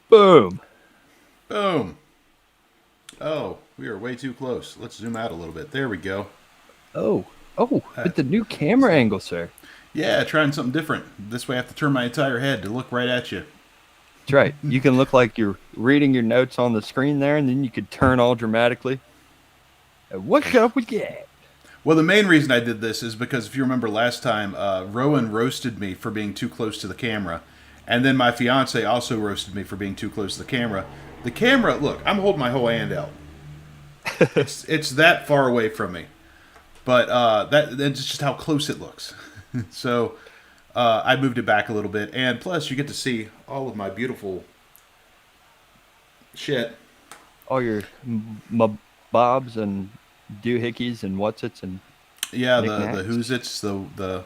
Boom. Boom. Oh, we are way too close. Let's zoom out a little bit. There we go. Oh, oh, with That, the new that's camera it. angle, sir. Yeah, trying something different. This way I have to turn my entire head to look right at you. That's right. You can look like you're reading your notes on the screen there, and then you could turn all dramatically. What's up with that? Well, the main reason I did this is because if you remember last time, Rowan roasted me for being too close to the camera. And then my fiance also roasted me for being too close to the camera. The camera, look, I'm holding my whole hand out. It's that far away from me. But that's just how close it looks. So I moved it back a little bit. And plus, you get to see all of my beautiful shit. All your bobs and doohickeys and whatsits and Yeah, the knickknacks. who's it's the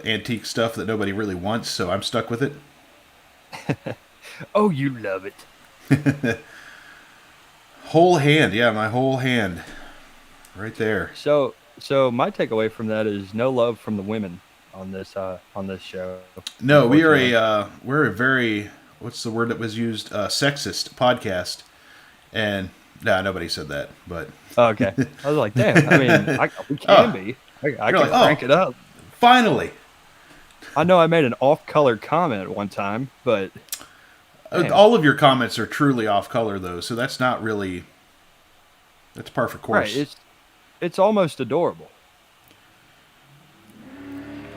antique stuff that nobody really wants. So I'm stuck with it. Oh, you love it. Whole hand, yeah, my whole hand, right there. So my takeaway from that is no love from the women on this show, No, unfortunately. we're a very what's the word that was used sexist podcast, and nah, nobody said that, but Okay, I was like, damn. I mean, we can oh, be. I you're like can crank it up. finally. I know I made an off-color comment at one time, but damn. All of your comments are truly off color though, so that's not really that's par for Right, course. it's almost adorable.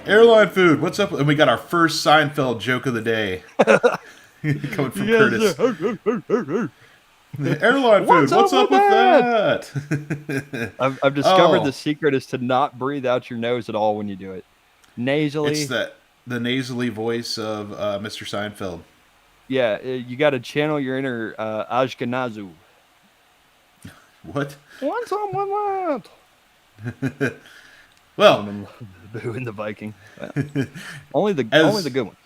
Airline food, what's up? And we got our first Seinfeld joke of the day coming from Yes, Curtis. sir. Airline food, What's what's up up with with that? that? I've discovered the Oh, secret is to not breathe out your nose at all when you do it. it's Nasally. that the nasally voice of Mr. Seinfeld. Yeah, you got to channel your inner Ashkenazu. What? What's up with that? Well, Women love Boo and the Viking. Well, only the as good ones.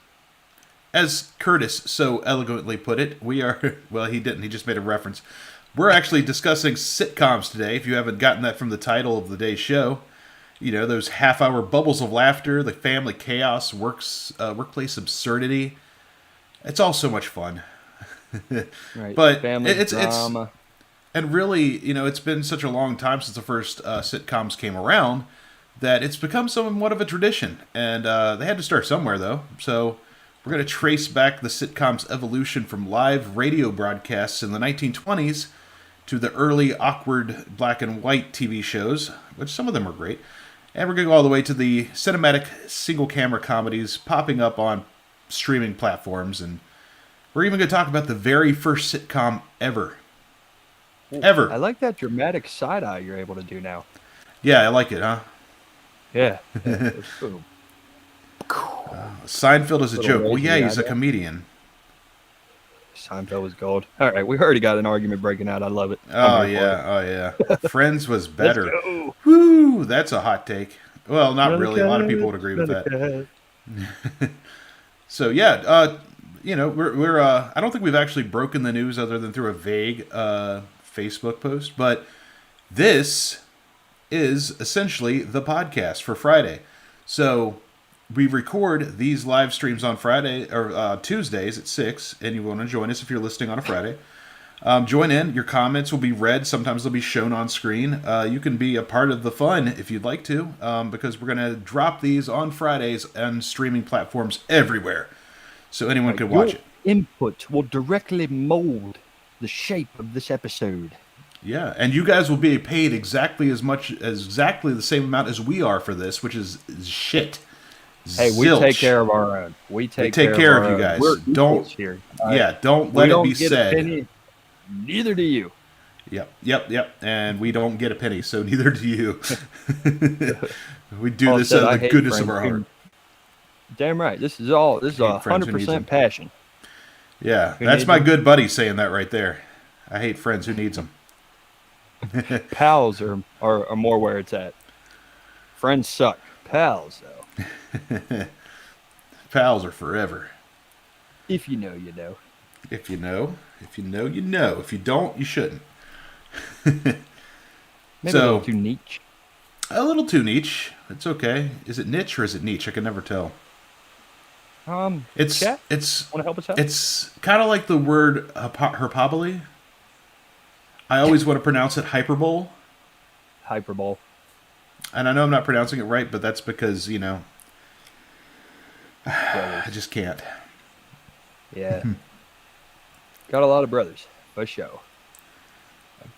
as Curtis so eloquently put it, we are well. He didn't. He just made a reference. We're actually discussing sitcoms today. If you haven't gotten that from the title of the day's show, you know those half-hour bubbles of laughter, the family chaos, workplace absurdity. It's all so much fun. Right, But family it's drama. and really, it's been such a long time since the first sitcoms came around that it's become somewhat of a tradition. And they had to start somewhere, though. So we're going to trace back the sitcom's evolution from live radio broadcasts in the 1920s to the early awkward black and white TV shows, which some of them are great. And we're going to go all the way to the cinematic single camera comedies popping up on streaming platforms. And we're even going to talk about the very first sitcom ever. Ooh, I Ever. like that dramatic side eye you're able to do now. Yeah, I like it, huh? Yeah, yeah. Boom. Seinfeld is a Little joke. Well, raise in yeah, the he's a eyebrow. comedian. Seinfeld was gold. All right, we already got an argument breaking out. I love it. I'm Oh here for it. yeah, oh yeah. Friends was Let's better. go. Woo, that's a hot take. Well, not Smell a really. A lot of people cat. would agree with Smell a that. cat. So yeah, we're I don't think we've actually broken the news other than through a vague Facebook post, but this is essentially the podcast for Friday. So we record these live streams on Friday or Tuesdays at 6, and you want to join us if you're listening on a Friday. Join in. Your comments will be read. Sometimes they'll be shown on screen. You can be a part of the fun if you'd like to, because we're going to drop these on Fridays on streaming platforms everywhere, so anyone Right, can watch your it. input will directly mold the shape of this episode. Yeah, and you guys will be paid exactly the same amount as we are for this, which is shit, Hey, we take zilch. care of our own. We We take take care of care of our you own. guys. We're Don't, equals here. All right. yeah, don't We let it be don't get a said. penny. Neither do you. Yep, yep, yep. And we don't get a penny, so neither do you. We do Paul this said, out of "I the hate goodness of friends our heart. who." Damn right. This is all. This is Hate friends who needs 100% them. passion. Yeah, Who that's needs my them? good buddy saying that right there. I hate friends who needs them. Pals are more where it's at. Friends suck. Pals though, Pals are forever. if you know, you know. If you know, if you know, you know. If you don't, you shouldn't. Maybe a little So too niche. a little too niche. It's okay. Is it niche or is it niche? I can never tell. It's Chat, it's want to help us out? it's kind of like the word hyperbole. I always want to pronounce it hyperbole, Hyperbole. and I know I'm not pronouncing it right, but that's because I Brothers. just can't. Yeah. Got a lot of brothers. For sure.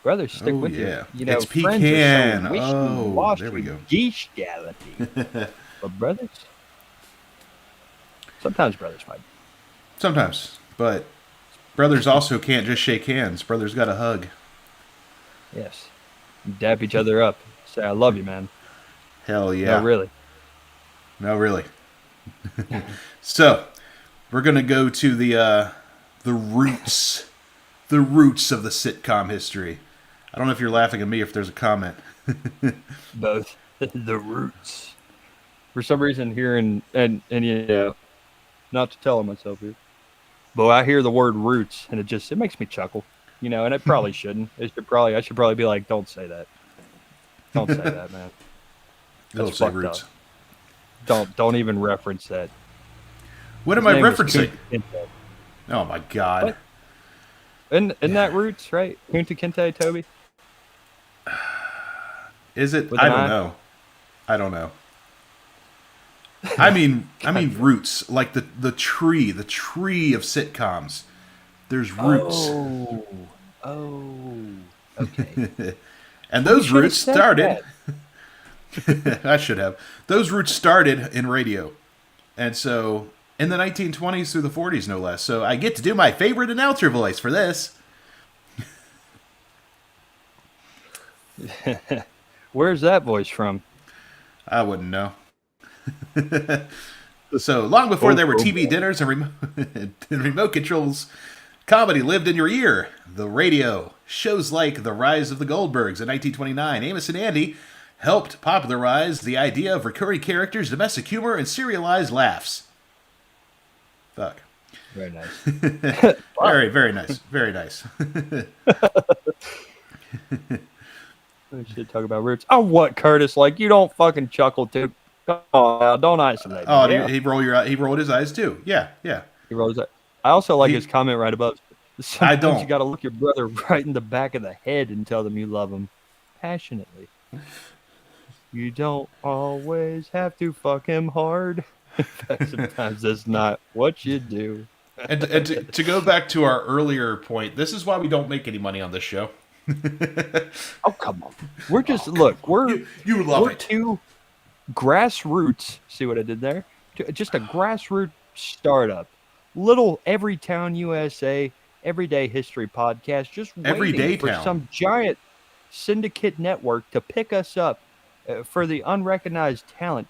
Brothers stick Oh with you. yeah, You it's know, friends are so pecan. Oh, there we wishy-washy, go. geesh-gallity. But brothers, sometimes brothers fight. Sometimes, but brothers also can't just shake hands. Brothers got to hug. Yes. Dap each other up. Say, I love you, man. Hell No, yeah. really. No, really. So we're gonna go to the roots, the roots of the sitcom history. I don't know if you're laughing at me, if there's a comment. Both. The roots. For some reason, here and not to tell on myself here, but I hear the word roots and it makes me chuckle. And it probably shouldn't. I should probably be like, don't say that. Don't say that, man. That's It'll say fucked up. roots. Don't even reference that. What am His I name was referencing? Kunta Kinte. Oh my god. What? Isn't that roots, right? Kunta Kinte, Toby? Is it? With I an don't I? know. I don't know. I mean God. roots, like the tree of sitcoms. There's roots. Oh. Oh. Okay. And Well, you those should have roots said started that. I should have. Those roots started in radio. And so in the 1920s through the 40s no less. So I get to do my favorite announcer voice for this. Where's that voice from? I wouldn't know. So long before Oh, there were oh TV boy. dinners and remote controls, comedy lived in your ear. The radio. Shows like The Rise of the Goldbergs in 1929, Amos and Andy helped popularize the idea of recurring characters, domestic humor, and serialized laughs. Fuck. Very nice. Wow. Very, very nice. Very nice. We should talk about roots. Oh, what, Curtis? Like, you don't fucking chuckle too. Come on now. Don't isolate Oh, me. Yeah. he rolled his eyes too. Yeah, yeah. He rolls that. I also like his He, comment right above. I Sometimes you don't. got to look your brother right in the back of the head and tell them you love him passionately. You don't always have to fuck him hard. In fact, sometimes that's not what you do. And to go back to our earlier point, this is why we don't make any money on this show. Oh, come on. We're just look. You love We're it. two grassroots. See what I did there? Just a grassroots startup. Little Every Town USA everyday history podcast, just Everyday waiting for town. some giant syndicate network to pick us up for the unrecognized talent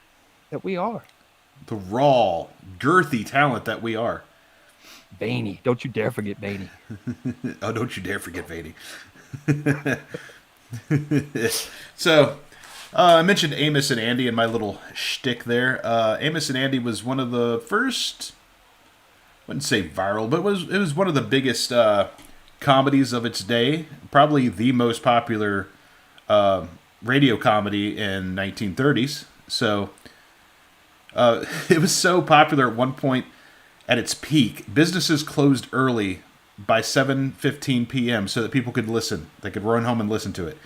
that we are. The raw, girthy talent that we are. Baney, don't you dare forget Baney. Oh, don't you dare forget Vady. So, I mentioned Amos and Andy in my little shtick there. Amos and Andy was one of the first, I wouldn't say viral, but it was one of the biggest comedies of its day. Probably the most popular radio comedy in 1930s. So, it was so popular at one point at its peak. Businesses closed early by 7:15 p.m. so that people could listen. They could run home and listen to it.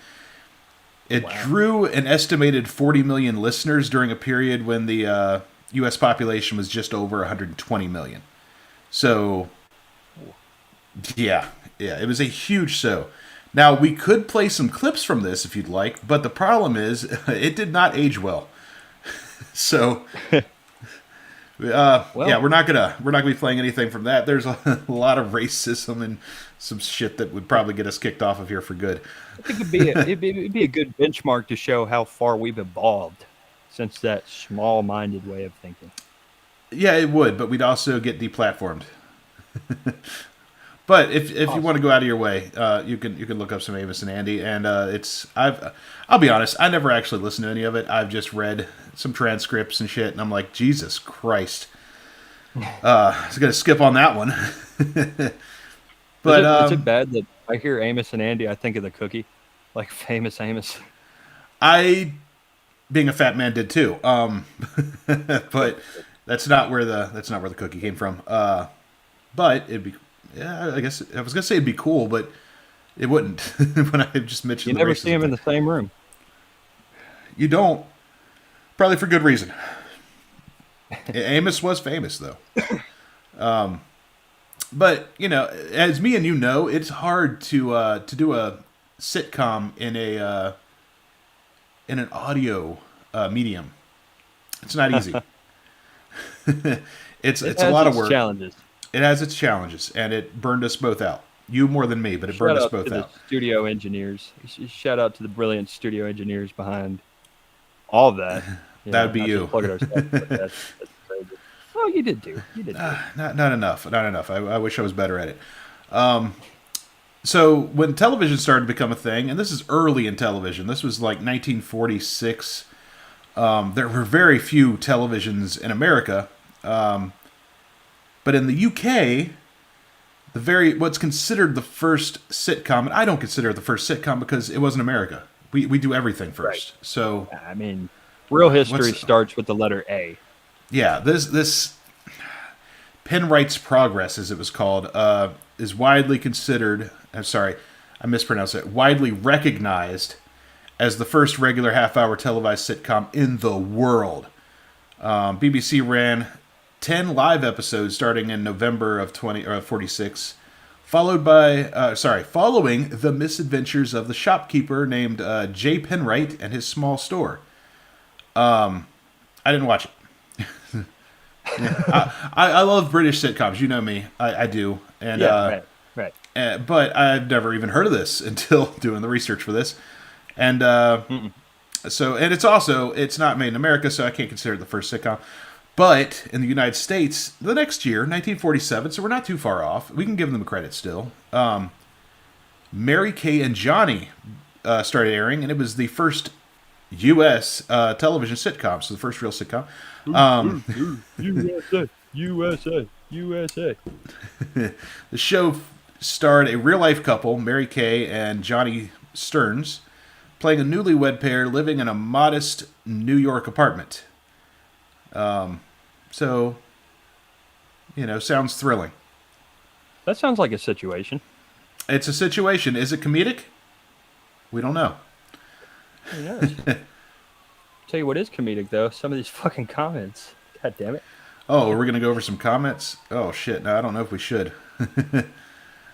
It drew an estimated 40 million listeners during a period when the U.S. population was just over 120 million. So, yeah, it was a huge show. Now, we could play some clips from this if you'd like, but the problem is it did not age well. So, Well, yeah, we're not gonna be playing anything from that. There's a lot of racism and some shit that would probably get us kicked off of here for good. I think it'd be a good benchmark to show how far we've evolved since that small-minded way of thinking. Yeah, it would, but we'd also get deplatformed. But if you Awesome. want to go out of your way, you can look up some Amos and Andy, and I'll be honest, I never actually listened to any of it. I've just read some transcripts and shit, and I'm like, Jesus Christ, I was gonna skip on that one. But Is it bad that I hear Amos and Andy, I think of the cookie, like famous Amos? I, being a fat man, did too. But That's not where the cookie came from. But it'd be, yeah, I guess I was gonna say it'd be cool, but it wouldn't. When I just You mentioned the never see racism them in thing, the same room. you don't. Probably for good reason. Amos was famous though. But as me and you know, it's hard to do a sitcom in an audio medium. It's not easy. it's It it's a has lot of its work. challenges. It has its challenges, and it burned us both out. You more than me, but it burned Shout us out to both the out. studio engineers. Shout out to the brilliant studio engineers behind all of that. That would be Not just you. plugging ourselves, but that's crazy. Oh, you did too. You did too. Not enough. Not enough. I wish I was better at it. So when television started to become a thing, and this is early in television, this was like 1946. There were very few televisions in America, but in the UK, what's considered the first sitcom, and I don't consider it the first sitcom because it wasn't America. We do everything Right. first. So I mean, real history what's starts with the letter A. yeah, this Penwright's Progress, as it was called, is widely considered. I'm sorry, I mispronounced it. Widely recognized as the first regular half-hour televised sitcom in the world. BBC ran 10 live episodes starting in November of 46, following the misadventures of the shopkeeper named J. Penwright and his small store. I didn't watch it. I love British sitcoms. You know me. I do. And Yeah, right, right. but I've never even heard of this until doing the research for this. And and it's not made in America, so I can't consider it the first sitcom. But in the United States, the next year, 1947, so we're not too far off. We can give them credit still. Mary Kay and Johnny started airing, and it was the first U.S. Television sitcom, so the first real sitcom. USA, USA, USA. The show starred a real life couple, Mary Kay and Johnny Stearns, playing a newlywed pair living in a modest New York apartment. So, sounds thrilling. That sounds like a situation. It's a situation. Is it comedic? We don't know. Who knows? Tell you what is comedic though. Some of these fucking comments. God damn it. Oh, we're going to go over some comments? Oh, shit. No, I don't know if we should. I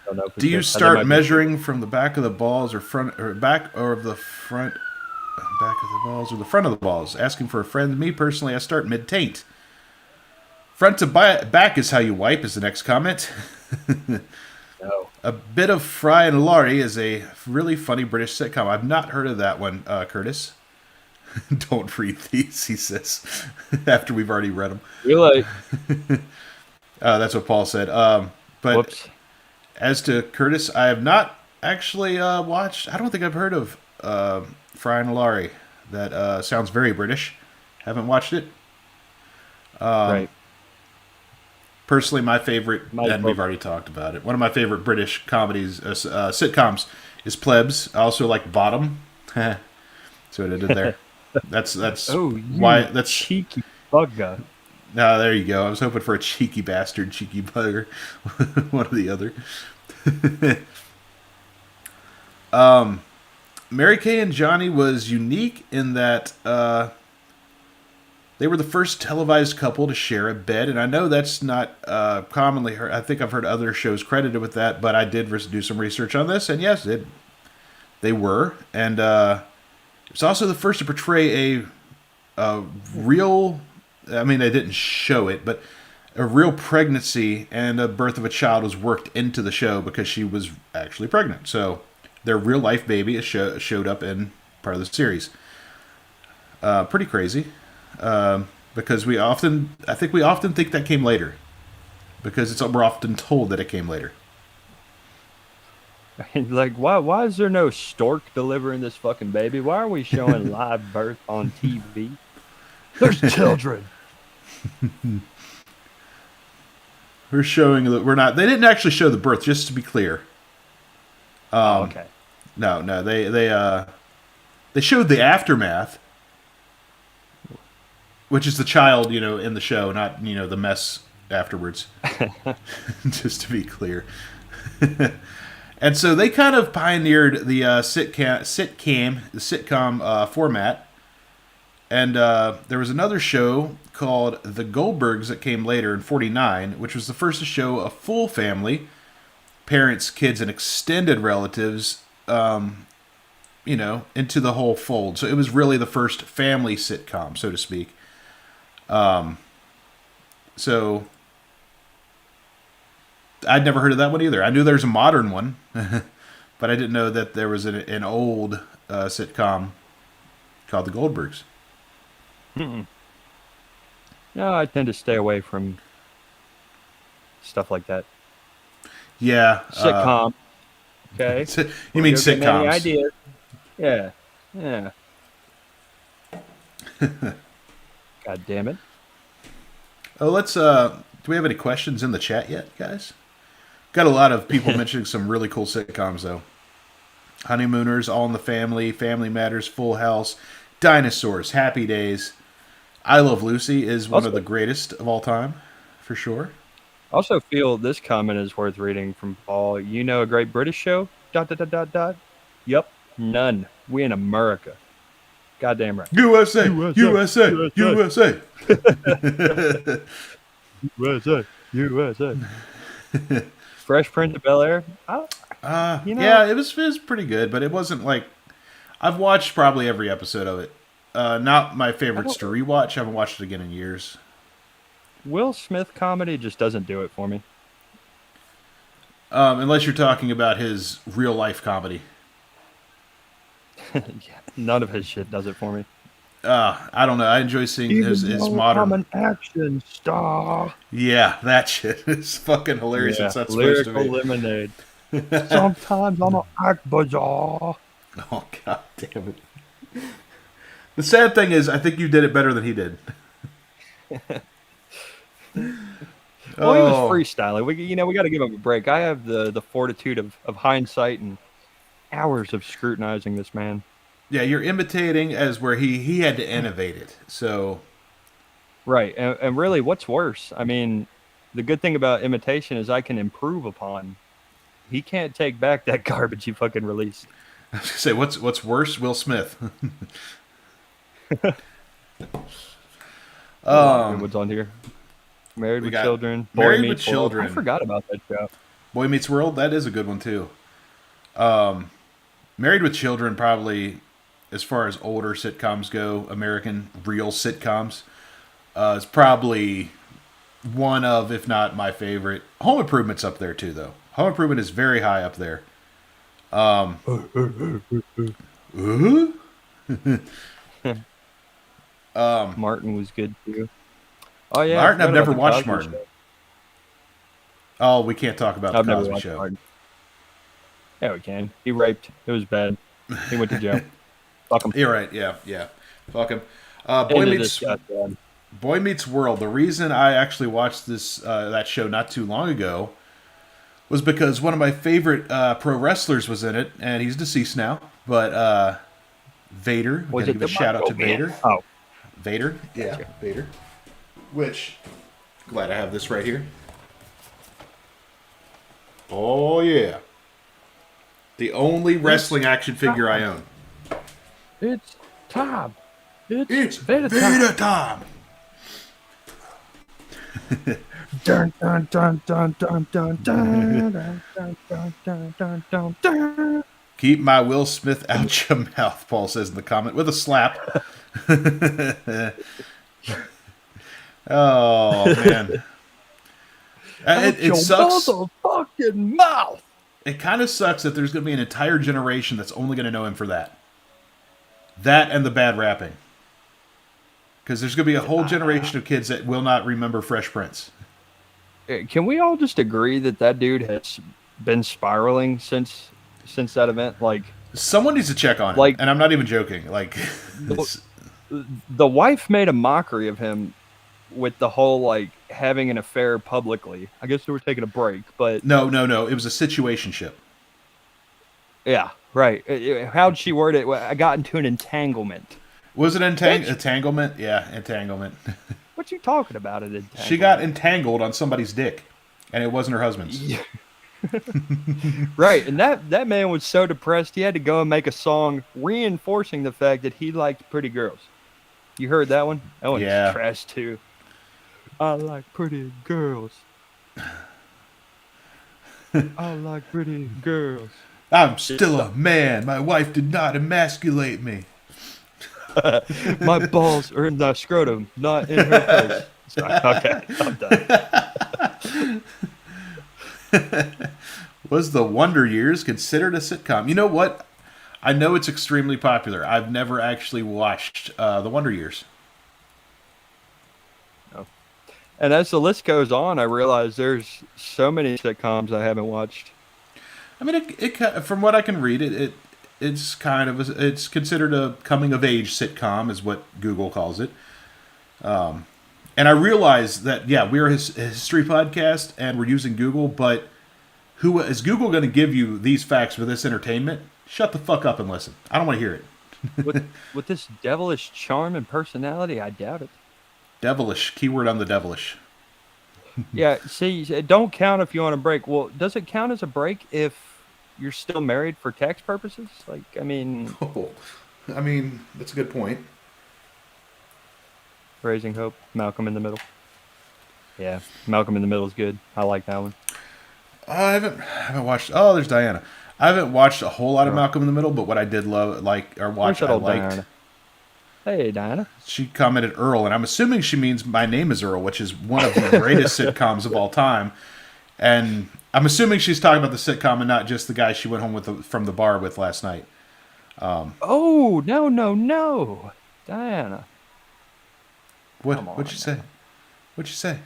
don't know if we Do you should. start measuring from the back of the balls or front or back or the front back of the balls or the front of the balls? Asking for a friend. Me personally, I start mid-taint. Front to back is how you wipe is the next comment. No. A bit of Fry and Laurie is a really funny British sitcom. I've not heard of that one, Curtis. Don't read these, he says, after we've already read them. You're like, That's what Paul said. But whoops. as to Curtis, I have not actually watched. I don't think I've heard of Fry and Laurie. That sounds very British. Haven't watched it. Right. Personally, my favorite, and we've favorite. already talked about it. One of my favorite British comedies, sitcoms, is Plebs. I also like Bottom. See what I did there. That's Oh, why you that's. cheeky bugger. Ah, there you go. I was hoping for a cheeky bastard, cheeky bugger, one or the other. Mary Kay and Johnny was unique in that they were the first televised couple to share a bed, and I know that's not commonly heard. I think I've heard other shows credited with that, but I did do some research on this, and yes, they were, and it's also the first to portray a real. I mean, they didn't show it, but a real pregnancy and a birth of a child was worked into the show because she was actually pregnant. So their real life baby showed up in part of the series. Pretty crazy, because I think we often think that came later, because we're often told that it came later. Like, why is there no stork delivering this fucking baby? Why are we showing live birth on TV? There's children. We're showing that we're not. They didn't actually show the birth, just to be clear. Okay. No, they showed the aftermath. which is the child, in the show, not the mess afterwards. Just to be clear. And so they kind of pioneered the sitcom format. And there was another show called The Goldbergs that came later in '49, which was the first to show a full family, parents, kids, and extended relatives, into the whole fold. So it was really the first family sitcom, so to speak. So I'd never heard of that one either. I knew there's a modern one, but I didn't know that there was an old sitcom called The Goldbergs. Mm-mm. No, I tend to stay away from stuff like that. Yeah. Sitcom. Okay. You Before mean you go getting any sitcoms? ideas. Yeah. Yeah. God damn it. Oh, let's. Do we have any questions in the chat yet, guys? Got a lot of people mentioning some really cool sitcoms though. Honeymooners, All in the Family, Family Matters, Full House, Dinosaurs, Happy Days. I Love Lucy is one of the greatest of all time, for sure. Also feel this comment is worth reading from Paul. You know a great British show? ... Yep. None. We in America. Goddamn right. USA, USA, USA. USA. USA. Fresh Prince of Bel-Air? Yeah, it was pretty good, but it wasn't like I've watched probably every episode of it. Not my favorites to rewatch. I haven't watched it again in years. Will Smith comedy just doesn't do it for me. Unless you're talking about his real life comedy. Yeah, none of his shit does it for me. I don't know. I enjoy seeing his modern. I'm an action star. Yeah, that shit is fucking hilarious. Yeah, It's not supposed to Lyrical be. Lemonade. Sometimes I'm an act bizarre. Oh god damn it! The sad thing is, I think you did it better than he did. Well, he was freestyling. We got to give him a break. I have the fortitude of hindsight and hours of scrutinizing this man. Yeah, you're imitating as where he had to innovate it. So Right, and really, what's worse? I mean, the good thing about imitation is I can improve upon. He can't take back that garbage he fucking released. I was gonna say, what's worse, Will Smith. What's on here? Married we with got Children. Married Boy with Meets World. I Children. forgot about that show. Boy Meets World, that is a good one too. Married with Children, probably as far as older sitcoms go, American real sitcoms, is probably one of, if not my favorite. Home Improvement's up there too, though. Home Improvement is very high up there. Martin was good too. Oh yeah, Martin, I've never the watched Cosby Martin. Show. Oh, we can't talk about I've the never Cosby watched Show. Martin. Yeah, we can. He raped. It was bad. He went to jail. Fuck him. You're right. Yeah. Fuck him. Boy Meets World. The reason I actually watched that show not too long ago was because one of my favorite pro wrestlers was in it, and he's deceased now. But Vader. We gotta give a shout out to Vader. Oh, Vader. Yeah, Gotcha. Vader. Which, glad I have this right here. Oh yeah. The only wrestling action figure I own. it's time. It's Vader Vader time. Dun, dun, dun, dun, dun, dun, dun, dun, dun, dun, dun, dun, dun, dun. Keep my Will Smith out your mouth, Paul says in the comment, with a slap. Oh, man. It sucks. Motherfucking mouth. It kind of sucks that there's going to be an entire generation that's only going to know him for that. That and the bad rapping. Because there's going to be a whole generation of kids that will not remember Fresh Prince. Can we all just agree that dude has been spiraling since that event? Like, Someone needs to check on him. And I'm not even joking. Like, the wife made a mockery of him with the whole, like, having an affair publicly. I guess they were taking a break, but... No. It was a situationship. Yeah, right. How'd she word it? I got into an entanglement. Was it Bitch, entanglement? Yeah, entanglement. what you talking about? An She got entanglement? entangled on somebody's dick, and it wasn't her husband's. Yeah. Right, and that man was so depressed he had to go and make a song reinforcing the fact that he liked pretty girls. You heard that one? That one's Yeah. trash too. I like pretty girls. I like pretty girls. I'm Yeah. still a man. My wife did not emasculate me. My balls are in the scrotum, not in her face. Sorry. Okay, I'm done. Was The Wonder Years considered a sitcom? You know what? I know it's extremely popular. I've never actually watched The Wonder Years. No. And as the list goes on, I realize there's so many sitcoms I haven't watched. I mean, from what I can read, it's kind of it's considered a coming of age sitcom, is what Google calls it. And I realize that yeah, we're a history podcast and we're using Google, but who is Google going to give you these facts for this entertainment? Shut the fuck up and listen. I don't want to hear it. With this devilish charm and personality, I doubt it. Devilish. Keyword on the devilish. Yeah, see, it don't count if you want a break. Well, does it count as a break if you're still married for tax purposes? Like, I mean, Oh, I mean, that's a good point. Raising Hope, Malcolm in the Middle. Yeah, Malcolm in the Middle is good. I like that one. I haven't watched. Oh, there's Diana. I haven't watched a whole lot of Oh, Malcolm in the Middle, but what I did love, like or where's watch, that I old liked. Diana? Hey, Diana. She commented Earl, and I'm assuming she means My Name Is Earl, which is one of the greatest sitcoms of all time. And I'm assuming she's talking about the sitcom and not just the guy she went home with from the bar with last night. Oh, no, no, no. Diana. What? Come What'd you on say? now. What'd you say?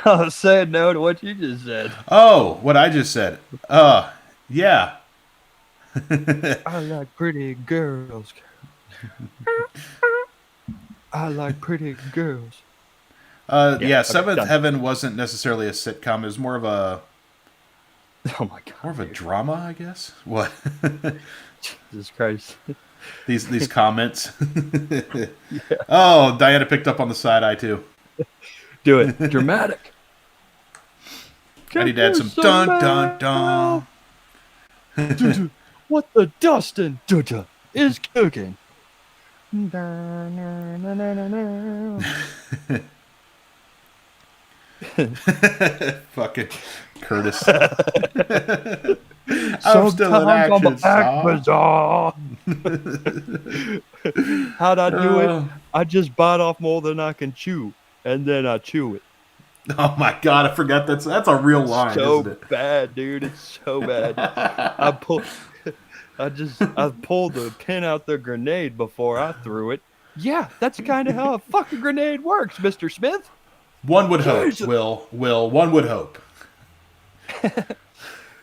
I was saying no to what you just said. Oh, what I just said. Yeah. I like pretty girls. I like pretty girls. Yeah, Yeah. okay, Seventh done. Heaven wasn't necessarily a sitcom. It was Oh my more god, of a dude. drama, I guess. What? Jesus Christ. These comments. Yeah. Oh, Diana picked up on the side eye too. Do it. Dramatic. I Can need to add you some dun dun smell dun. what the Dustin is cooking? Fucking Curtis. I'm still in Sometimes I'm action, act sir. bizarre. How'd I do it? Uh, I just bite off more than I can chew, and then I chew it. oh my god, I forgot that's a real line, isn't So it? bad, dude. It's so bad. I pull, I pulled the pin out the grenade before I threw it. Yeah, that's kind of how a fucking grenade works, Mister Smith. One would hope, Jesus. Will, one would hope.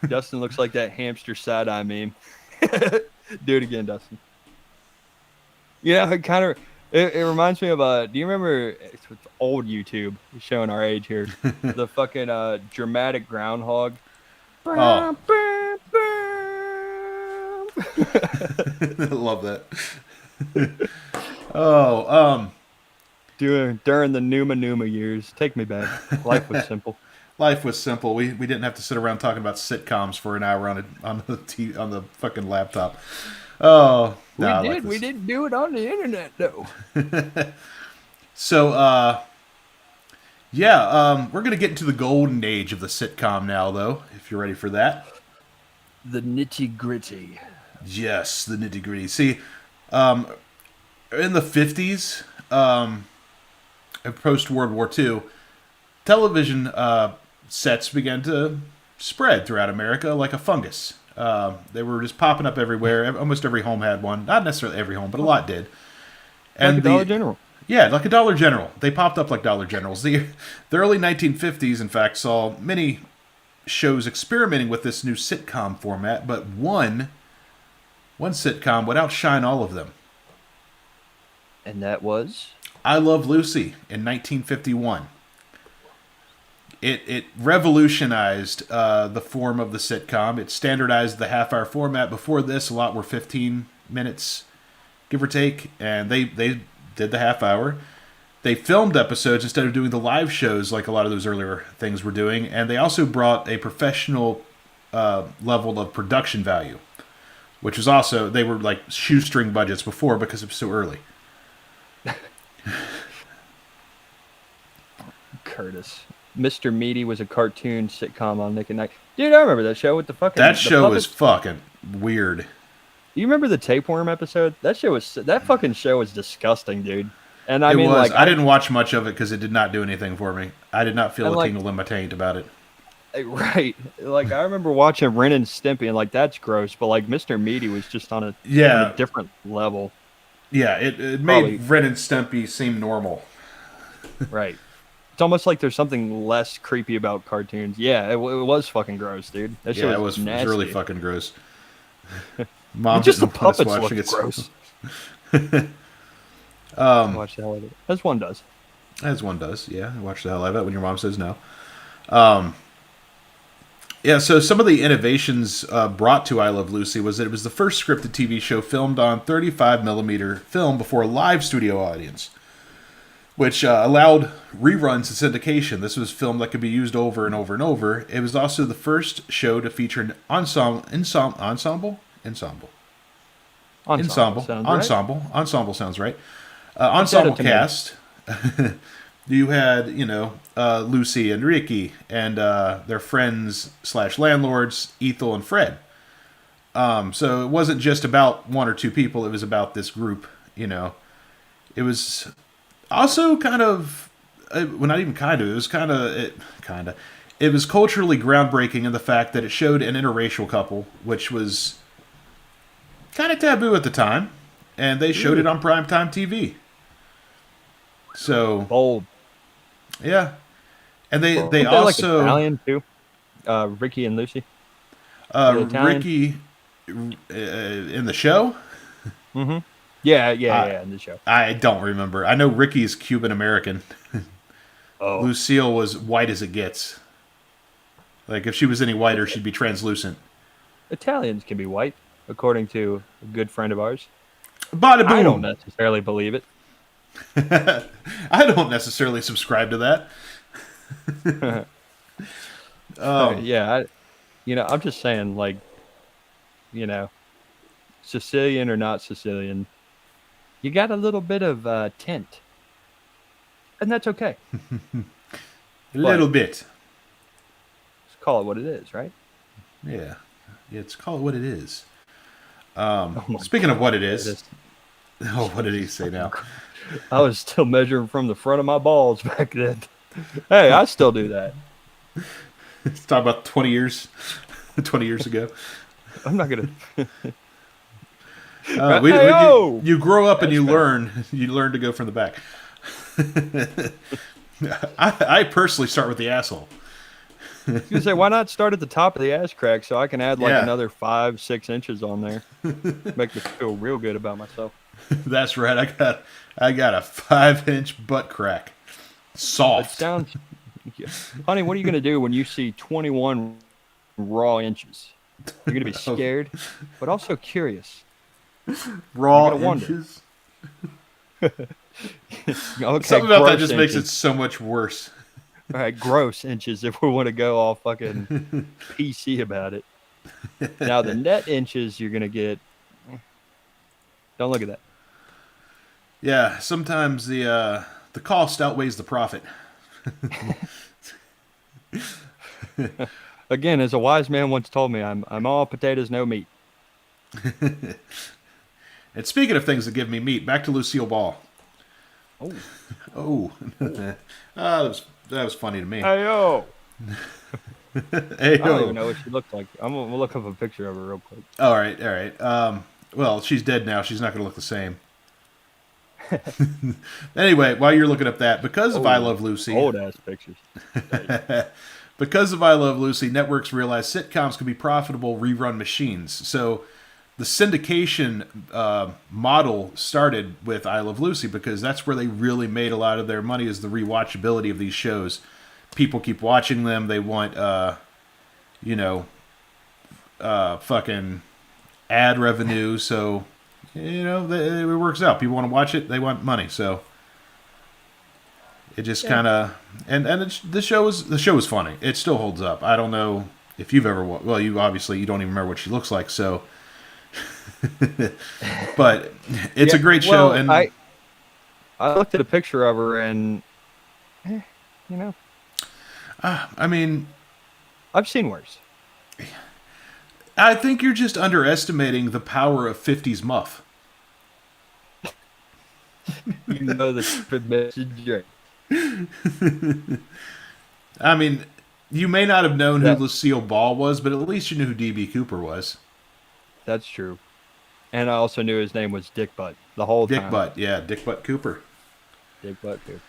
Dustin looks like that hamster side eye meme. Do it again, Dustin. Yeah, it kind of. It reminds me of do you remember it's old YouTube showing our age here? The fucking dramatic groundhog. Oh, Bam, bam, bam. I love that. Oh, During the Numa years. Take me back. Life was simple. life was simple. We didn't have to sit around talking about sitcoms for an hour on the fucking laptop. Oh, no, We I like did. We this. didn't do it on the internet though. So, yeah, we're gonna get into the golden age of the sitcom now, though. If you're ready for that. The nitty gritty. Yes, the nitty gritty. See, in the 50s, post World War II, television sets began to spread throughout America like a fungus. They were just popping up everywhere. Almost every home had one. Not necessarily every home, but a lot did. Like a And Dollar the General. yeah, like a Dollar General. They popped up like Dollar Generals. The early 1950s, in fact, saw many shows experimenting with this new sitcom format, but one sitcom would outshine all of them. And that was I Love Lucy in 1951. It revolutionized the form of the sitcom. It standardized the half-hour format. Before this, a lot were 15 minutes, give or take, and they did the half hour. They filmed episodes instead of doing the live shows like a lot of those earlier things were doing, and they also brought a professional level of production value, which was also they were like shoestring budgets before because it was so early. Curtis. Mr. Meaty was a cartoon sitcom on Nick at Night. Dude, I remember that show with the fucking That the show was puppets. fucking weird. You remember the tapeworm episode? That fucking show was disgusting, dude. And I It mean, was. like I didn't watch much of it because it did not do anything for me. I did not feel and a like tingle in my taint about it. right, like I remember watching Ren and Stimpy, and like that's gross, but like Mr. Meaty was just on a Yeah, different level. yeah. It Probably made Ren and Stimpy seem normal. right. It's almost like there's something less creepy about cartoons. Yeah, it was fucking gross, dude. That shit Yeah, was it was really nasty. fuc't gross. Mom Just the didn't want us puppets watching looked it. gross. Watch the hell of it, as one does. As one does, yeah. I watch the hell out of it when your mom says no. Yeah, so some of the innovations brought to I Love Lucy was that it was the first scripted TV show filmed on 35 millimeter film before a live studio audience, which allowed reruns and syndication. This was film that could be used over and over and over. It was also the first show to feature an ensemble sounds right. Ensemble Potato tomato. cast. You had, Lucy and Ricky and their friends slash landlords, Ethel and Fred. So it wasn't just about one or two people. It was about this group. It was also kind of, well, not even kind of. It was kind of. It was culturally groundbreaking in the fact that it showed an interracial couple, which was kind of taboo at the time, and they showed it on primetime TV. So Bold. yeah, and they Weren't they they like also Italian too? Ricky and Lucy. Were they Italian? Ricky in the show. Mm-hmm. Yeah, I yeah, in the show. I don't remember. I know Ricky is Cuban American. Oh, Lucille was white as it gets. Like if she was any whiter, she'd be translucent. Italians can be white, according to a good friend of ours. Bada I don't boom. necessarily believe it. I don't necessarily subscribe to that. Yeah, I'm just saying, like, you know, Sicilian or not Sicilian, you got a little bit of tint, and that's okay. A But little bit. let's call it what it is, right? Yeah. It's call it what it is. Oh my Speaking of what it God, is, oh, what did he say now? I was still measuring from the front of my balls back then. Hey, I still do that. Let's talk about 20 years, 20 years ago. I'm not gonna. You, Hey-o! you grow up and That's you fair. learn to go from the back. I personally start with the asshole. I was gonna say, why not start at the top of the ass crack so I can add like Yeah. another 5-6 inches on there, make me feel real good about myself. That's right. I got a 5-inch butt crack, It soft. sounds, yeah. Honey. What are you gonna do when you see 21 raw inches? You're gonna be scared, but also curious. Raw gonna wonder. inches. Okay, Something about that gross just makes it inches. so much worse. All right, gross inches if we want to go all fucking PC about it. Now the net inches you're gonna get. Don't look at that. Yeah, sometimes the cost outweighs the profit. Again, as a wise man once told me, I'm all potatoes, no meat. And speaking of things that give me meat, back to Lucille Ball. Oh, Oh, that was funny to me. hey yo! Hey, I don't even know what she looked like. I'm gonna look up a picture of her real quick. all right, all right. Well, she's dead now. She's not going to look the same. Anyway, while you're looking up that, because of I Love Lucy, Old ass pictures. because of I Love Lucy, networks realized sitcoms could be profitable rerun machines. So the syndication model started with I Love Lucy because that's where they really made a lot of their money is the rewatchability of these shows. People keep watching them. They want, fucking ad revenue. So, it works out. People want to watch it. They want money. So it just Yeah. kind of the show was funny. It still holds up. I don't know if you've ever well, you obviously you don't even remember what she looks like. So, but it's Yeah. a great show. Well, And I looked at a picture of her and, eh, you know, I mean, I've seen worse. I think you're just underestimating the power of '50s muff. You know the message, right? I mean, you may not have known who That Lucille Ball was, but at least you knew who DB Cooper was. that's true. And I also knew his name was Dick Butt the whole Dick time. Butt, yeah, Dick Butt Cooper. Dick Butt Cooper.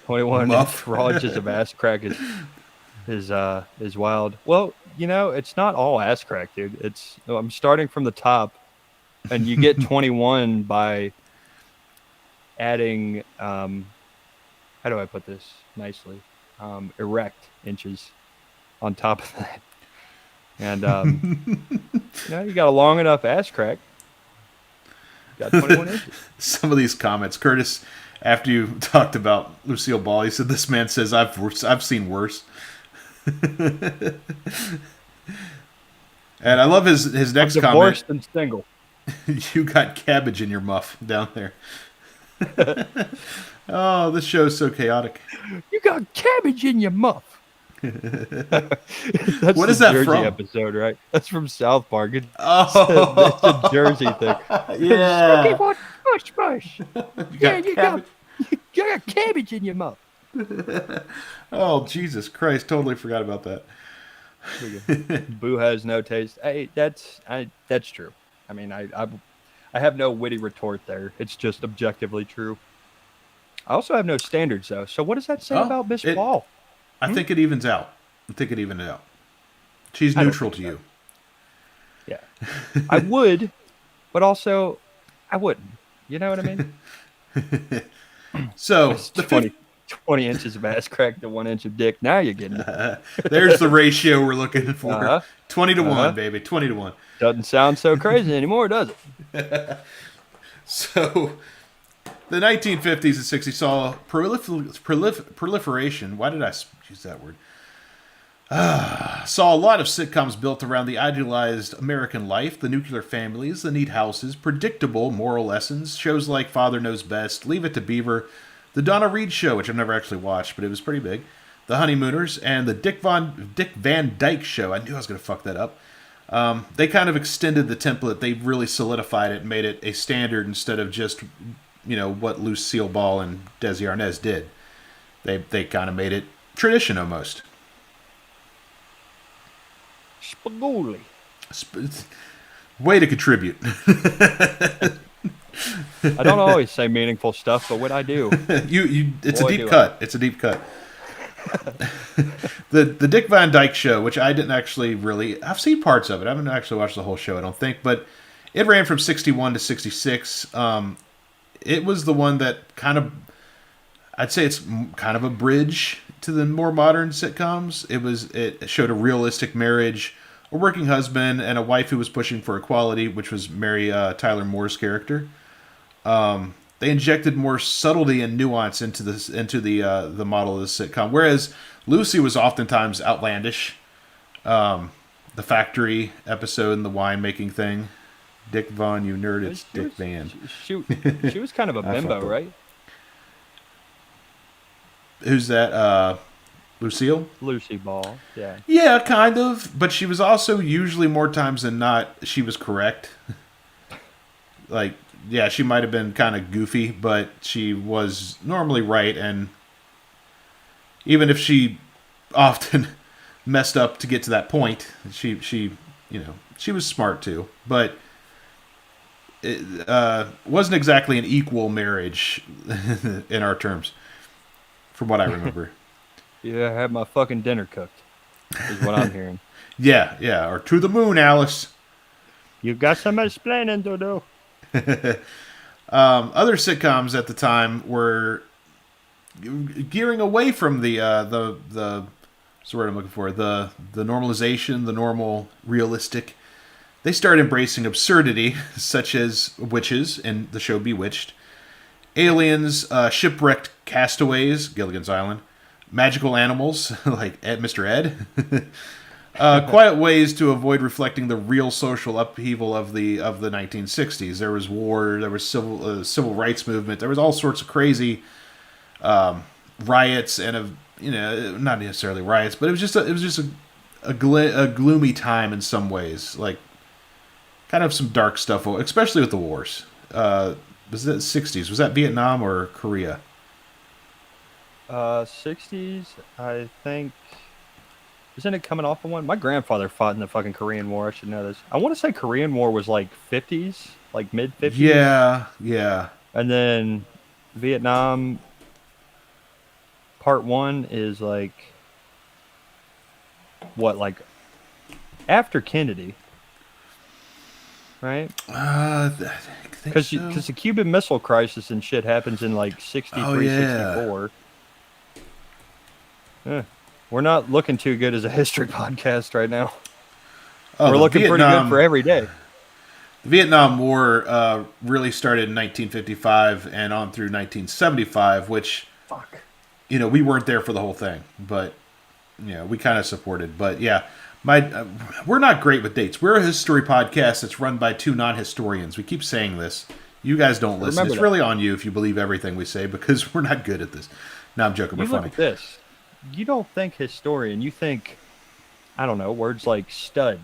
21-inch Muff. raw inches of ass crack is wild. Well, it's not all ass crack, dude. I'm starting from the top, and you get 21 by adding how do I put this nicely? Erect inches on top of that. And you got a long enough ass crack. Got 21 inches. Some of these comments, Curtis, after you talked about Lucille Ball, he said, "This man says I've seen worse." And I love his I'm next comment. divorced and single. You got cabbage in your muff down there. Oh, this show is so chaotic. You got cabbage in your muff. That's What the is that Jersey from? episode, right? That's from South Park. It's a Oh, Jersey thing. yeah. Push, push. You Yeah, got cabbage. you got cabbage in your mouth. Oh, Jesus Christ! Totally forgot about that. Boo has no taste. Hey, that's true. I mean, I have no witty retort there. It's just objectively true. I also have no standards though. So what does that say Oh, about Miss it. Ball? I think it evens out. I think it evened out. She's I don't neutral think to so. you. Yeah, I would, but also I wouldn't. You know what I mean? So It's the fifth. 20 inches of ass crack to 1 inch of dick. Now you're getting it. There's the ratio we're looking for. Uh-huh. 20 to 1, Uh-huh. baby. 20 to 1. Doesn't sound so crazy anymore, does it? So the 1950s and 60s saw proliferation. Why did I use that word? Saw a lot of sitcoms built around the idealized American life, the nuclear families, the neat houses, predictable moral lessons, shows like Father Knows Best, Leave It to Beaver, the Donna Reed Show, which I've never actually watched, but it was pretty big, the Honeymooners, and the Dick Van Dyke Show. I knew I was going to fuck that up. They kind of extended the template. They really solidified it and made it a standard instead of just, what Lucille Ball and Desi Arnaz did. They kind of made it tradition almost. Spagoli. Way to contribute. I don't always say meaningful stuff, but when I do, It's a boy, deep do I. cut. It's a deep cut. The Dick Van Dyke Show, which I didn't actually really, I've seen parts of it. I haven't actually watched the whole show, I don't think, but it ran from 61 to 66. It was the one that I'd say it's kind of a bridge to the more modern sitcoms. It showed a realistic marriage, a working husband, and a wife who was pushing for equality, which was Mary Tyler Moore's character. They injected more subtlety and nuance into the model of the sitcom, whereas Lucy was oftentimes outlandish. The factory episode and the winemaking thing. Dick Von, you nerd, it's she Dick was, Van. she was kind of a I fucked bimbo, up. right? Who's that? Lucille? Lucy Ball. Yeah. Yeah, kind of. But she was also usually more times than not, she was correct. Like, yeah, she might have been kind of goofy, but she was normally right. And even if she often messed up to get to that point, she was smart too. But it wasn't exactly an equal marriage in our terms, from what I remember. Yeah, I had my fucking dinner cooked, is what I'm hearing. Yeah, or to the moon, Alice. You got some explaining to do. Other sitcoms at the time were gearing away from the what's the word I'm looking for, the normalization, the normal realistic They start embracing absurdity, such as witches in the show Bewitched, aliens, shipwrecked castaways, Gilligan's Island, magical animals like Mr. Ed, quiet ways to avoid reflecting the real social upheaval of the 1960s. There was war, there was civil rights movement, there was all sorts of crazy riots and not necessarily riots, but it was just a gloomy time in some ways, like kind of some dark stuff, especially with the wars. Was that 60s? Was that Vietnam or Korea? 60s, I think. Isn't it coming off of one? My grandfather fought in the fucking Korean War. I should know this. I want to say Korean War was like 50s, like mid 50s. Yeah, yeah. And then Vietnam part one is like, what, like after Kennedy, right? I think Because so. the Cuban Missile Crisis and shit happens in like 63, Oh yeah. 64. Eh, we're not looking too good as a history podcast right now. Oh, We're looking pretty good for every day. The Vietnam War really started in 1955 and on through 1975, which Fuck. we weren't there for the whole thing, but we kind of supported. But yeah, we're not great with dates. We're a history podcast that's run by two non-historians. We keep saying this. You guys don't listen. Remember It's that. really on you if you believe everything we say because we're not good at this. No, I'm joking. We're You look funny. at this. You don't think historian. You think, I don't know, words like stud,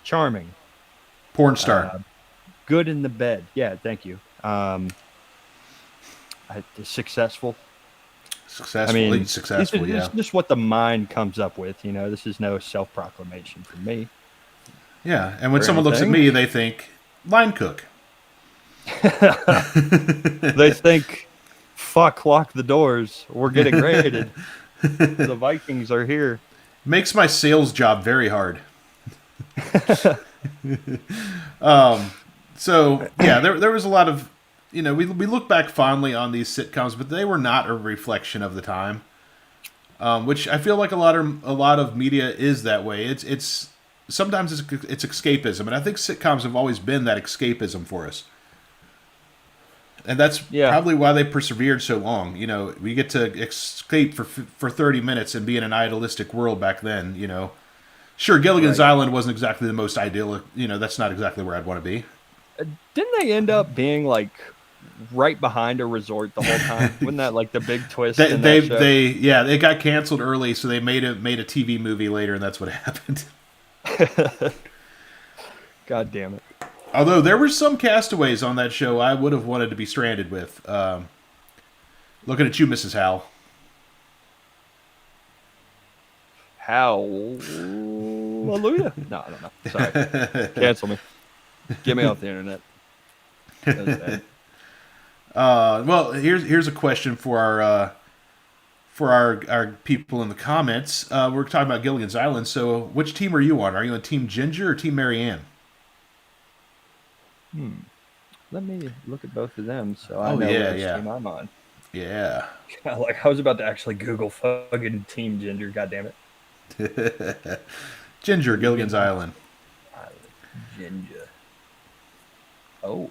charming, Porn star. good in the bed. Yeah, thank you. Successful. Successful. I mean, Successful, this yeah. is just what the mind comes up with. This is no self-proclamation from me. Yeah, and when Or someone looks at anything. me, they think, line cook. They think, fuck, lock the doors. We're getting raided. The Vikings are here. Makes my sales job very hard. So, yeah, there was a lot of, we look back fondly on these sitcoms, but they were not a reflection of the time, which I feel like a lot of media is that way. It's sometimes it's escapism, and I think sitcoms have always been that escapism for us. And that's Yeah. probably why they persevered so long. We get to escape for 30 minutes and be in an idealistic world back then. Sure, Gilligan's Right. Island wasn't exactly the most idyllic. That's not exactly where I'd want to be. Didn't they end up being like right behind a resort the whole time? Wasn't that like the big twist in that show? It got canceled early, so they made a TV movie later, and that's what happened. God damn it. Although there were some castaways on that show I would have wanted to be stranded with. Looking at you, Mrs. Howell. Hallelujah. No, I don't know. Sorry. Cancel me. Get me off the internet. That was bad. Well, here's a question for our people in the comments. We're talking about Gilligan's Island. So, which team are you on? Are you on Team Ginger or Team Marianne? Let me look at both of them so I Oh, know yeah, which yeah. team I'm on. Yeah. Like I was about to actually Google fucking Team Ginger. God damn it. Ginger, Gilligan's Island. Ginger. Oh.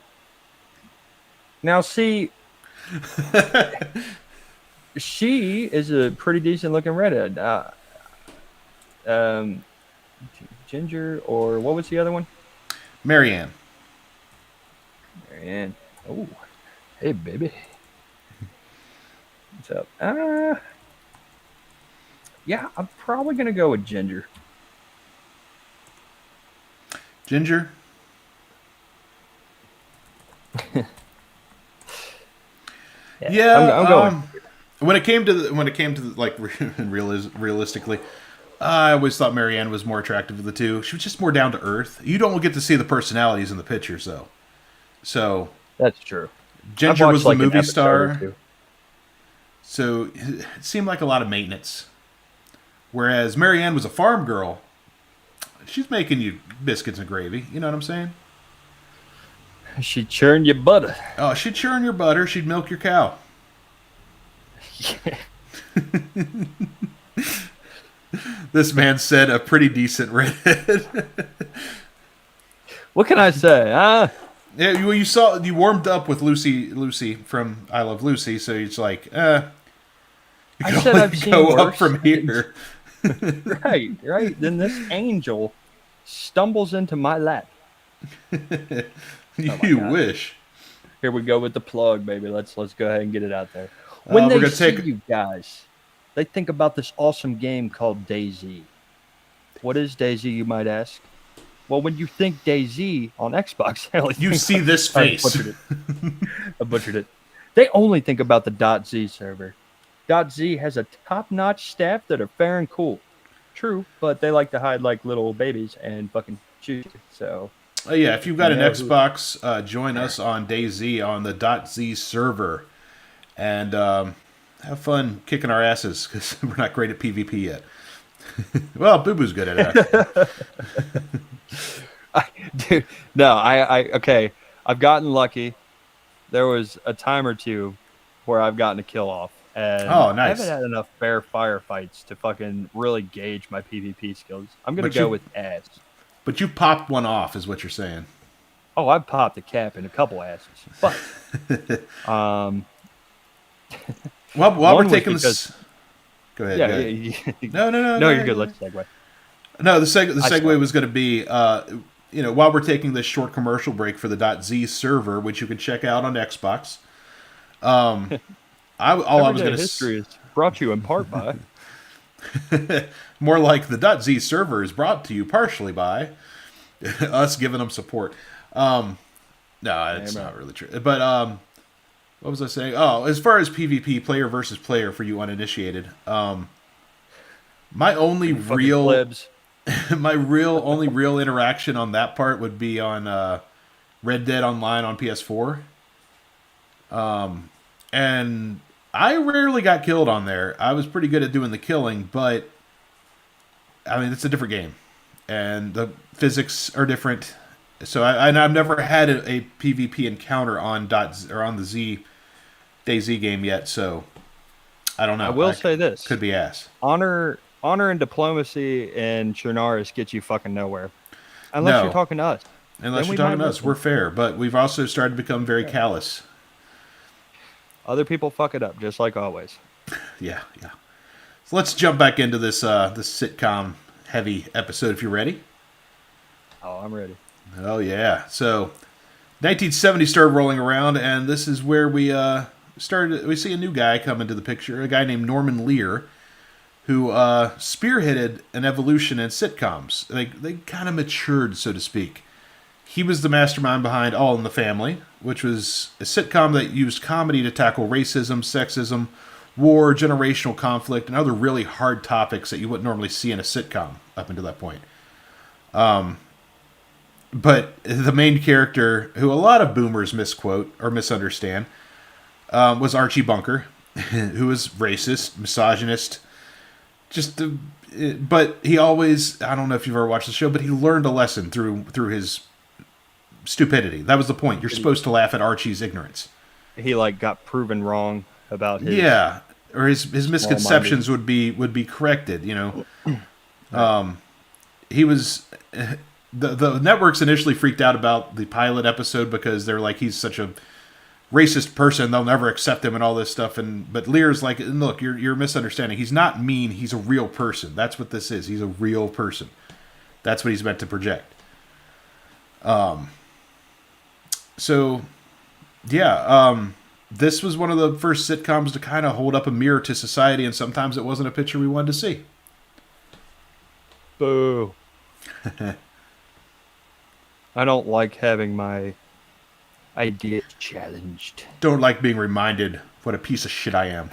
Now see, she is a pretty decent looking redhead. Ginger, or what was the other one? Marianne. Marianne. Oh, hey baby. What's up? Yeah, I'm probably gonna go with Ginger. Ginger. Yeah. I'm going. When it came to like realistically, I always thought Marianne was more attractive of the two. She was just more down to earth. You don't get to see the personalities in the pictures though. So That's true. Ginger was the an movie episode or star. two. So it seemed like a lot of maintenance. Whereas Marianne was a farm girl. She's making you biscuits and gravy. You know what I'm saying? She churned your butter. Oh, she'd churn your butter. She'd milk your cow. This man said a pretty decent redhead. What can I say? Yeah, you warmed up with Lucy from I Love Lucy, so it's like, you I can said only I've seen go up worse. from here. Right, right. Then this angel stumbles into my lap. Oh my You god. wish. Here we go with the plug, baby. Let's go ahead and get it out there. When We're they gonna see take. you guys, they think about this awesome game called DayZ. What is DayZ, you might ask? Well, when you think DayZ on Xbox, they only You think see this I face. butchered it. I butchered it. They only think about the .z server. .z has a top-notch staff that are fair and cool. True, but they like to hide like little babies and fucking shoot you. So Yeah, if if you've you got an know who, Xbox, join us on DayZ on the .z server, and have fun kicking our asses because we're not great at PvP yet. Well, Boo Boo's good at it actually. dude, no, okay. I've gotten lucky. There was a time or two where I've gotten a kill off, and Oh, I haven't nice. had enough fair firefights to fucking really gauge my PvP skills. I'm gonna But go you with ass. but you popped one off, is what you're saying. Oh, I've popped a cap in a couple asses, but um, While we're one was taking because this, go ahead. yeah, Go ahead. yeah, No, no, no. no, Go you're ahead. good. Go ahead. Let's segue. No, the I segue started. was going to be, while we're taking this short commercial break for the .z server, which you can check out on Xbox. All I was Everyday going history is brought to you in part by. to more like the .z server is brought to you partially by us giving them support. No, it's Damn right. not really true. But what was I saying? Oh, as far as PvP, player versus player for you uninitiated, my only For you fucking real plebs. my real only real interaction on that part would be on Red Dead Online on PS4, and I rarely got killed on there. I was pretty good at doing the killing, but I mean it's a different game, and the physics are different. So I've never had a PvP encounter on or on the DayZ game yet. So I don't I know. will say this: Could be ass. honor, and diplomacy in Chernarus get you fucking nowhere, unless you're No, talking to us. unless Then you're we talking might to us, we're listen. fair. But we've also started to become very Yeah. callous. Other people fuck it up, just like always. Yeah, yeah. So let's jump back into this sitcom heavy episode if you're ready. Oh, I'm ready. Oh yeah. So 1970 started rolling around, and this is where we see a new guy come into the picture, a guy named Norman Lear, who spearheaded an evolution in sitcoms. They kind of matured, so to speak. He was the mastermind behind All in the Family, which was a sitcom that used comedy to tackle racism, sexism, war, generational conflict, and other really hard topics that you wouldn't normally see in a sitcom up until that point. But the main character, who a lot of boomers misquote or misunderstand, was Archie Bunker, who was racist, misogynist, just. But he always—I don't know if you've ever watched the show, but he learned a lesson through his stupidity. That was the point. You're supposed to laugh at Archie's ignorance. He like got proven wrong about his Yeah, or his small-minded. misconceptions would be corrected. He was the networks initially freaked out about the pilot episode because they're like he's such a racist person they'll never accept him and all this stuff. And but Lear's like, look, you're misunderstanding. He's not mean. He's a real person. That's what this is. He's a real person. That's what he's meant to project. So yeah, this was one of the first sitcoms to kind of hold up a mirror to society, and sometimes it wasn't a picture we wanted to see. Boo. I don't like having my ideas challenged. Don't like being reminded what a piece of shit I am.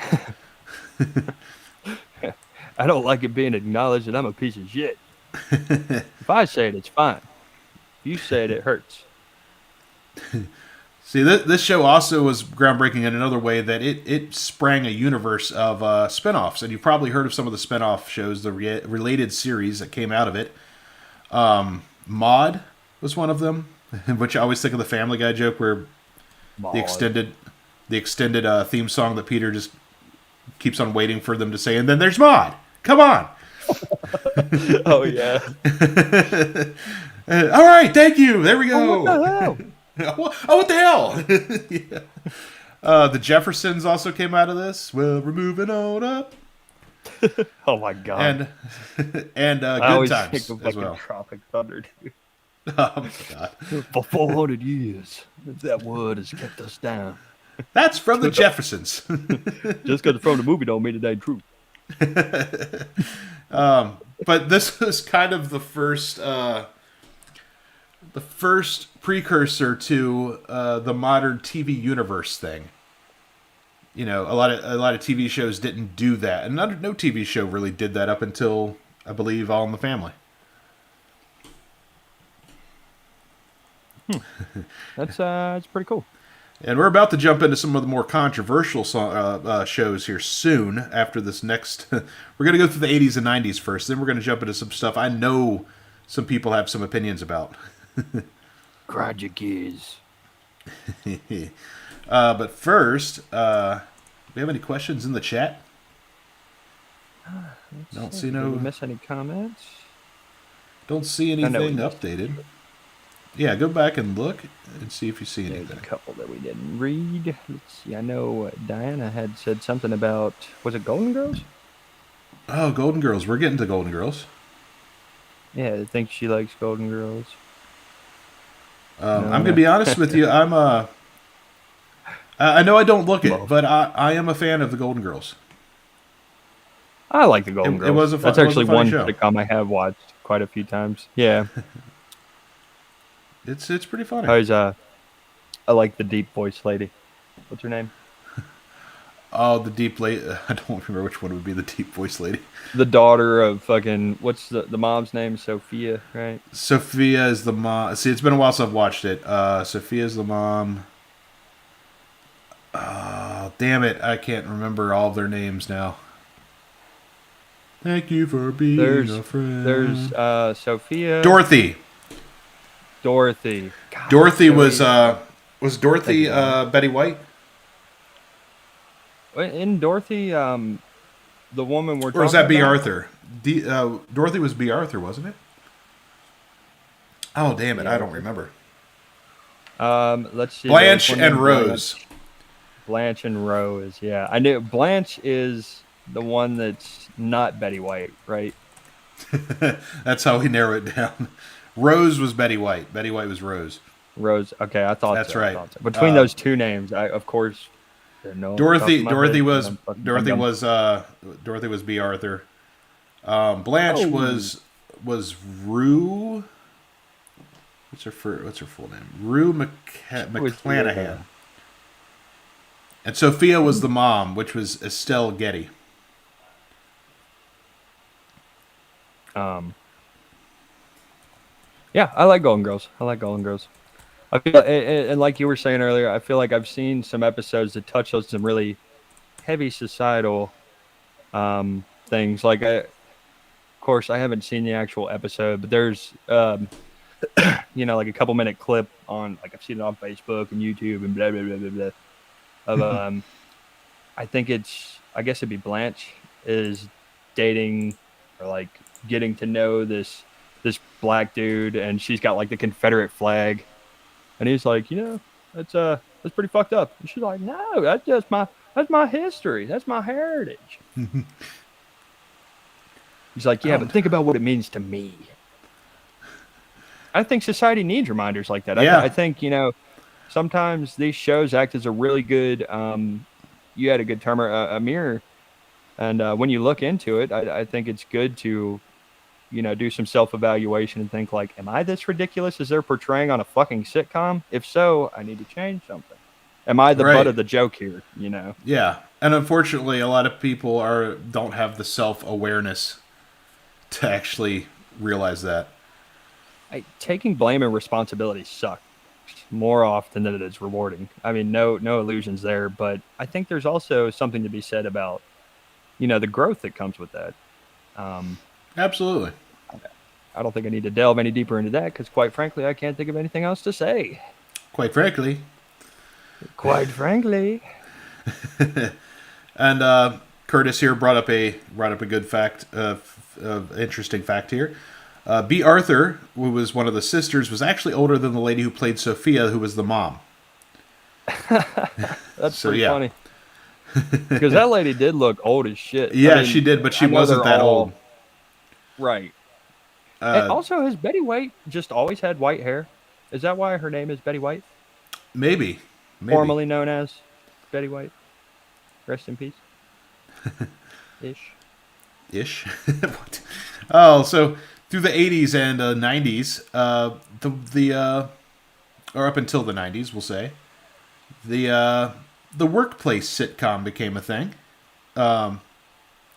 I don't like it being acknowledged that I'm a piece of shit. If I say it, it's fine. If you say it, it hurts. See, this show also was groundbreaking in another way that it sprang a universe of spin-offs. And you've probably heard of some of the spin-off shows, the related series that came out of it. Maud was one of them, which I always think of the Family Guy joke where the Maud. extended the extended theme song that Peter just keeps on waiting for them to say, and then there's Maud. Come on. Oh yeah. All right, thank you. There we Oh, what go. the hell? Oh, what the hell? Yeah. The Jeffersons also came out of this. Well, we're moving on up, Oh my god. and and I Good always think Times of as fucking well. Tropic Thunder, dude. Oh God, For 400 years, that word has kept us down. that's from the Jeffersons. Just because it's from the movie don't mean it ain't true. But this was kind of the first precursor to the modern TV universe thing. You know, a lot of TV shows didn't do that, and no TV show really did that up until I believe All in the Family. That's pretty cool. And we're about to jump into some of the more controversial shows here soon. After this next, we're going to go through the 80s and 90s first. Then we're going to jump into some stuff I know some people have some opinions about. Grind your gears. But first, do we have any questions in the chat? Don't see Did we no. miss any comments? Don't see I know we anything missed. updated. Yeah, go back and look and see if you see There's a anything. couple that we didn't read. Let's see. I know Diana had said something about, was it Golden Girls? Oh, Golden Girls. We're getting to Golden Girls. Yeah, I think she likes Golden Girls. I'm No, going to no. be honest with you. I know I don't look it, Love. but I am a fan of the Golden Girls. I like the Golden It Girls. was That's it was a actually funny one show. sitcom I have watched quite a few times. Yeah. It's pretty funny. I always I like the deep voice lady. What's her name? Oh, the deep late. I don't remember which one would be the deep voice lady. The daughter of fucking what's the mom's name? Sophia, right? Sophia is the mom. See, it's been a while since I've watched it. Sophia is the mom. Oh, damn it. I can't remember all of their names now. Thank you for being a friend. There's Sophia. Dorothy. Dorothy. God, Dorothy so was Dorothy Betty White? in Dorothy, the woman we're Or was talking that B. about? Arthur? Dorothy was B. Arthur, wasn't it? Oh, damn it. I don't remember. Let's see. Blanche there's one and named Rose. Blanche and Rose. Yeah, I knew Blanche is the one that's not Betty White, right? That's how we narrow it down. Rose was Betty White. Betty White was Rose. Rose. Okay, I thought That's so. I right. thought so. Between those two names, I of course didn't know. Dorothy Dorothy Dorothy was B. Arthur. Blanche was Rue. What's her full name? Rue McClanahan. And Sophia was the mom, which was Estelle Getty. Yeah, I like Golden Girls. I like Golden Girls. I feel, and like you were saying earlier, I feel like I've seen some episodes that touch on some really heavy societal things. Like, of course, I haven't seen the actual episode, but there's, like a couple minute clip on, like I've seen it on Facebook and YouTube and blah blah blah blah blah. Of I guess it'd be Blanche is dating or like getting to know this black dude, and she's got like the Confederate flag, and he's like, that's pretty fucked up. And she's like, no, that's my history, that's my heritage. He's like, yeah, but think about what it means to me. I think society needs reminders like that. Yeah. I think sometimes these shows act as a really good. You had a good term, a mirror, and when you look into it, I think it's good to do some self-evaluation and think like, am I this ridiculous as they're portraying on a fucking sitcom? If so, I need to change something. Am I the butt of the joke here? Yeah. And unfortunately, a lot of people don't have the self-awareness to actually realize that. Taking blame and responsibility sucks more often than it is rewarding. I mean, no illusions there, but I think there's also something to be said about, the growth that comes with that. Absolutely. I don't think I need to delve any deeper into that because, quite frankly, I can't think of anything else to say. Quite frankly. And Curtis here brought up a good fact, interesting fact here. B. Arthur, who was one of the sisters, was actually older than the lady who played Sophia, who was the mom. That's So pretty yeah, funny because that lady did look old as shit. I yeah, she mean, did, but she I know wasn't they're that old. all right. And Uh, also, has Betty White just always had white hair? Is that why her name is Betty White, maybe, maybe formerly known as Betty White? Rest in peace, ish. ish. What? Oh, so through the '80s and '90s, or up until the '90s, we'll say the workplace sitcom became a thing.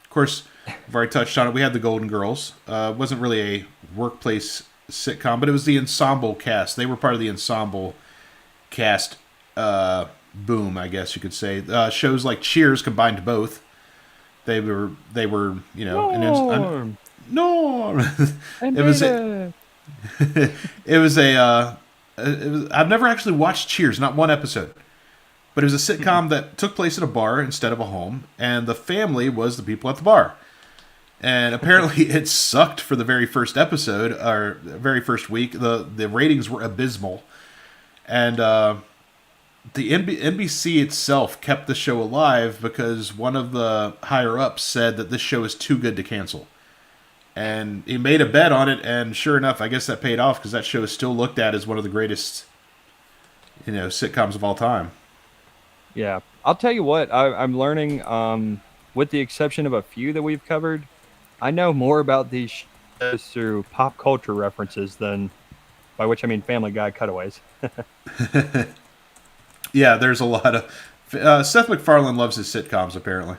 Of course, I've already touched on it. We had the Golden Girls. It wasn't really a workplace sitcom, but it was the ensemble cast. They were part of the ensemble cast boom, I guess you could say. Shows like Cheers combined both. They were Norm, no. I it made was it. it was I've never actually watched Cheers, not one episode. But it was a sitcom that took place at a bar instead of a home, and the family was the people at the bar. And apparently, it sucked for the very first episode or very first week. The ratings were abysmal, and the NBC itself kept the show alive because one of the higher ups said that this show is too good to cancel. And he made a bet on it, and sure enough, I guess that paid off because that show is still looked at as one of the greatest, sitcoms of all time. Yeah, I'll tell you what. I'm learning. With the exception of a few that we've covered, I know more about these shows through pop culture references than, by which I mean Family Guy cutaways. Yeah, there's a lot of Seth MacFarlane loves his sitcoms apparently.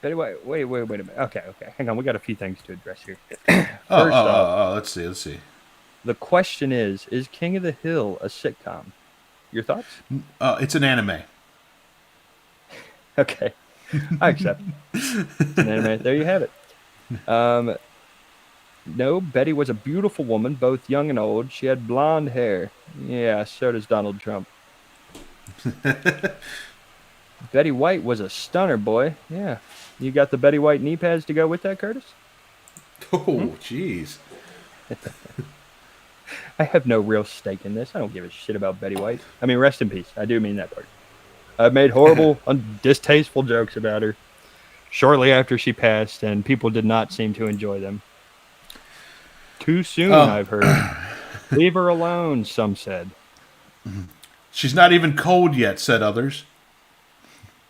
But anyway, wait a minute. Okay, okay. Hang on. We got a few things to address here. Oh, oh, First off, oh, oh. Let's see. the question is King of the Hill a sitcom? Your thoughts? It's an anime. Okay, I accept. It's an anime. There you have it. Um, no, Betty was a beautiful woman, both young and old. She had blonde hair. Yeah, so does Donald Trump. Betty White was a stunner, boy. Yeah. You got the Betty White knee pads to go with that, Curtis? Hmm? Oh, jeez. I have no real stake in this. I don't give a shit about Betty White. I mean, rest in peace. I do mean that part. I've made horrible, distasteful jokes about her shortly after she passed, and people did not seem to enjoy them. Too soon, Oh, I've heard. Leave her alone, some said. she's not even cold yet, said others.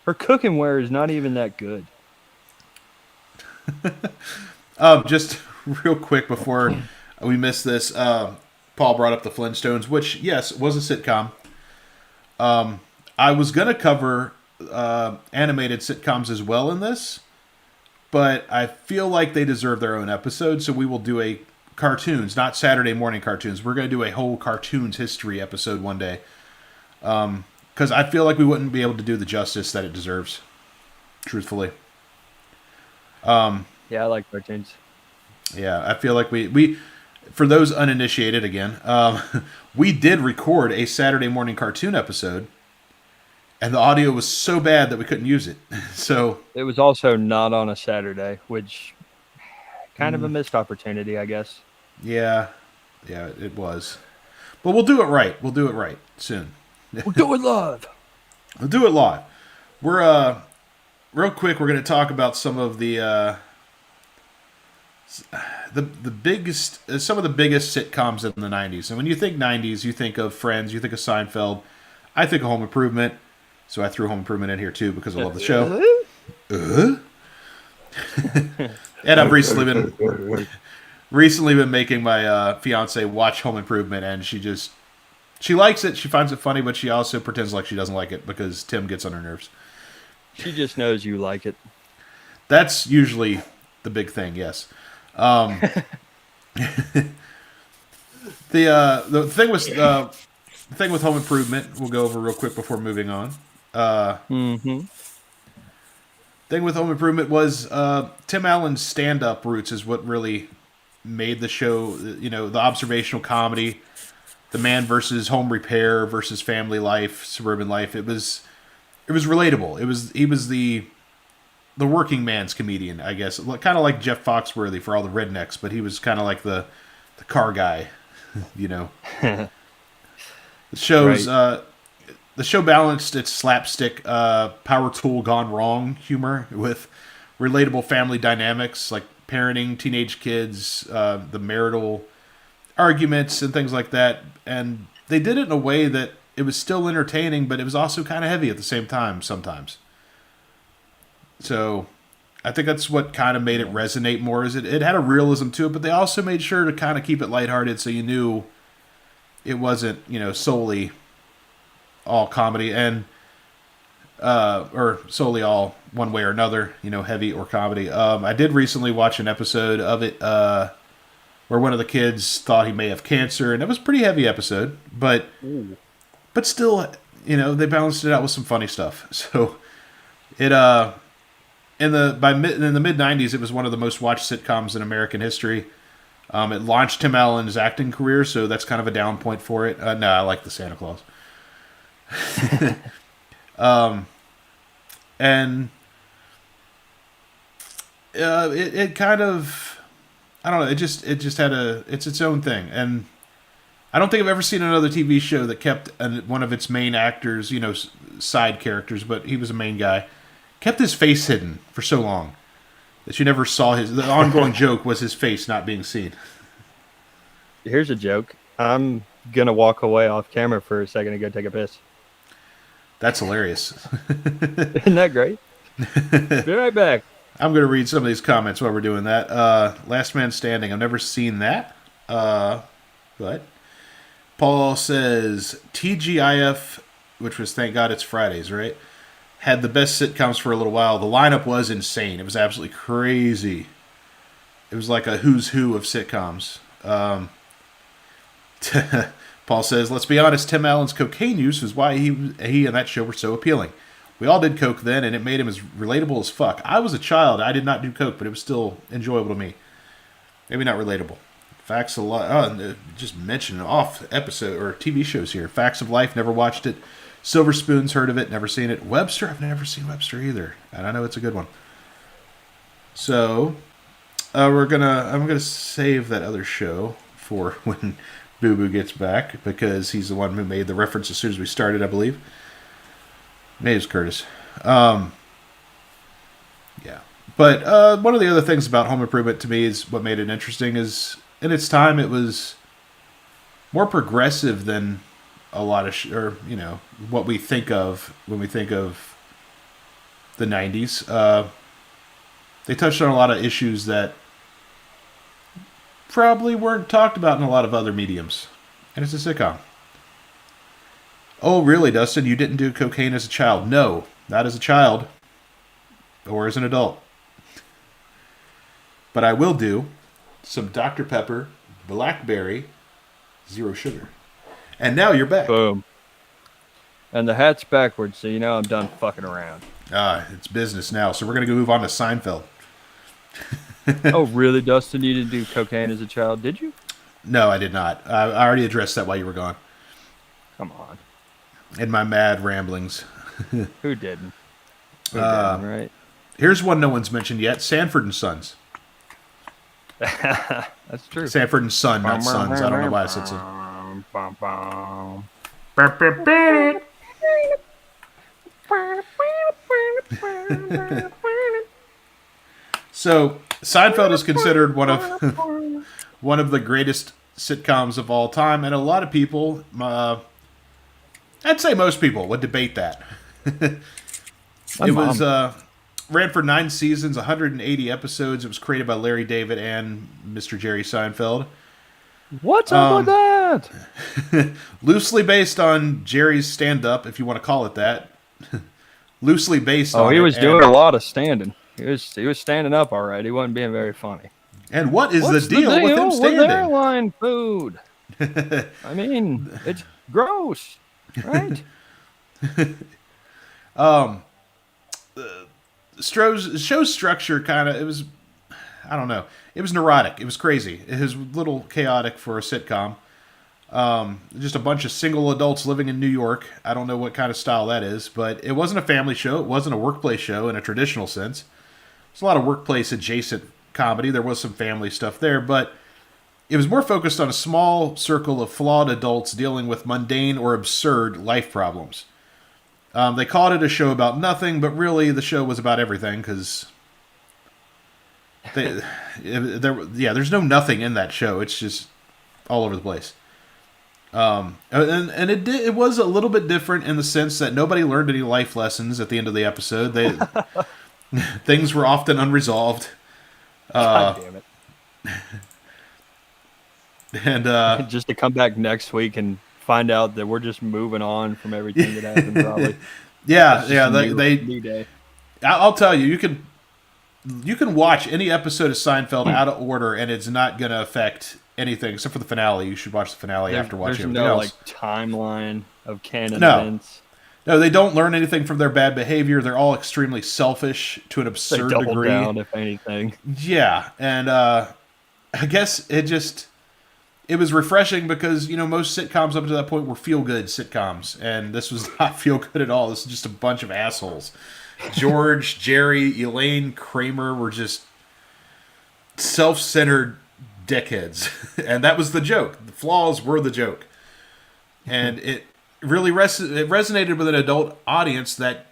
Her cooking ware is not even that good. Just real quick before we miss this, Paul brought up the Flintstones, which yes was a sitcom. I was gonna cover animated sitcoms as well in this, but I feel like they deserve their own episode, so we will do a cartoons, not Saturday morning cartoons. We're gonna do a whole cartoons history episode one day, because I feel like we wouldn't be able to do the justice that it deserves. Truthfully, Yeah, I like cartoons. yeah, I feel like we for those uninitiated again, we did record a Saturday morning cartoon episode, and the audio was so bad that we couldn't use it. So It was also not on a Saturday, which kind of a missed opportunity, I guess. yeah, yeah, it was. But we'll do it right. We'll do it right soon. We'll do it live. We'll do it live. We're real quick. We're going to talk about some of the biggest, some of the biggest sitcoms in the '90s. And when you think '90s, you think of Friends, you think of Seinfeld. I think of Home Improvement. So I threw Home Improvement in here too because I love the show. And I've recently been making my fiance watch Home Improvement, and she likes it. She finds it funny, but she also pretends like she doesn't like it because Tim gets on her nerves. She just knows you like it. That's usually the big thing. Yes. Um, the thing with Home Improvement, we'll go over real quick before moving on. Mm-hmm. Thing with Home Improvement was Tim Allen's stand-up roots is what really made the show. The observational comedy, the man versus home repair versus family life, suburban life. It was relatable. He was the the working man's comedian, I guess. Kind of like Jeff Foxworthy for all the rednecks, but he was kind of like the car guy, you know. The show's Right. the show balanced its slapstick, power tool gone wrong humor with relatable family dynamics like parenting, teenage kids, the marital arguments, and things like that. And they did it in a way that it was still entertaining, but it was also kind of heavy at the same time sometimes. So I think that's what kind of made it resonate more. Is it had a realism to it, but they also made sure to kind of keep it lighthearted, so you knew it wasn't solely all comedy and or solely all one way or another, heavy or comedy. I did recently watch an episode of it where one of the kids thought he may have cancer, and it was a pretty heavy episode, Ooh. but still, they balanced it out with some funny stuff. So it in the mid '90s, it was one of the most watched sitcoms in American history. It launched Tim Allen's acting career, so that's kind of a down point for it. No, I like the Santa Claus. And it kind of, I don't know, it just had it's its own thing. And I don't think I've ever seen another TV show that kept one of its main actors, side characters, but he was a main guy, kept his face hidden for so long that you never saw the ongoing joke was his face not being seen. Here's a joke. I'm gonna walk away off camera for a second and go take a piss. That's hilarious. Isn't that great? Be right back. I'm going to read some of these comments while we're doing that. Last Man Standing. I've never seen that. But Paul says TGIF, which was Thank God It's Fridays, right? Had the best sitcoms for a little while. The lineup was insane. It was absolutely crazy. It was like a who's who of sitcoms. Paul says, let's be honest, Tim Allen's cocaine use was why he and that show were so appealing. We all did coke then, and it made him as relatable as fuck. I was a child. I did not do coke, but it was still enjoyable to me. Maybe not relatable. Facts of Life. Oh, just mention off episode or TV shows here. Facts of Life, never watched it. Silver Spoons, heard of it, never seen it. Webster, I've never seen Webster either, and I know it's a good one. So, I'm gonna save that other show for when Boo Boo gets back, because he's the one who made the reference as soon as we started, I believe. Maybe it was Curtis. Yeah. But one of the other things about Home Improvement to me is what made it interesting is in its time it was more progressive than a lot of what we think of when we think of the 90s. They touched on a lot of issues that probably weren't talked about in a lot of other mediums. And it's a sitcom. Oh, really, Dustin? You didn't do cocaine as a child? No, not as a child. Or as an adult. But I will do some Dr. Pepper, Blackberry, zero sugar. And now you're back. Boom. And the hat's backwards, so I'm done fucking around. It's business now. So we're going to move on to Seinfeld. Oh, really, Dustin? You didn't do cocaine as a child, did you? No, I did not. I already addressed that while you were gone. Come on. In my mad ramblings. Who didn't? Who didn't, right? Here's one no one's mentioned yet. Sanford and Sons. That's true. Sanford and Son, not Sons. I don't know why I said so. So Seinfeld is considered one of the greatest sitcoms of all time, and a lot of people, I'd say most people, would debate that. It was ran for 9 seasons, 180 episodes. It was created by Larry David and Mr. Jerry Seinfeld. What's up with that? Loosely based on Jerry's stand-up, if you want to call it that. Loosely based on. Oh, he it, was doing a lot of standing. He was standing up all right. He wasn't being very funny. And what's the deal with him with standing? airline food? I mean, it's gross, right? Show's structure kind of, it was, I don't know, it was neurotic. It was crazy. It was a little chaotic for a sitcom. Just a bunch of single adults living in New York. I don't know what kind of style that is, but it wasn't a family show. It wasn't a workplace show in a traditional sense. There's a lot of workplace adjacent comedy. There was some family stuff there, but it was more focused on a small circle of flawed adults dealing with mundane or absurd life problems. They called it a show about nothing, but really the show was about everything because there's no nothing in that show. It's just all over the place. And it was a little bit different in the sense that nobody learned any life lessons at the end of the episode. Things were often unresolved. God damn it. And Just to come back next week and find out that we're just moving on from everything that happened, probably. New day. I'll tell you, you can watch any episode of Seinfeld out of order, and it's not going to affect anything except for the finale. You should watch the finale after watching everything else. There's no timeline of canon No. events. No, they don't learn anything from their bad behavior. They're all extremely selfish to an absurd They double degree. down, if anything. Yeah, and I guess it was refreshing because most sitcoms up to that point were feel good sitcoms, and this was not feel good at all. This is just a bunch of assholes. George, Jerry, Elaine, Kramer were just self-centered dickheads, and that was the joke. The flaws were the joke, and it really it resonated with an adult audience that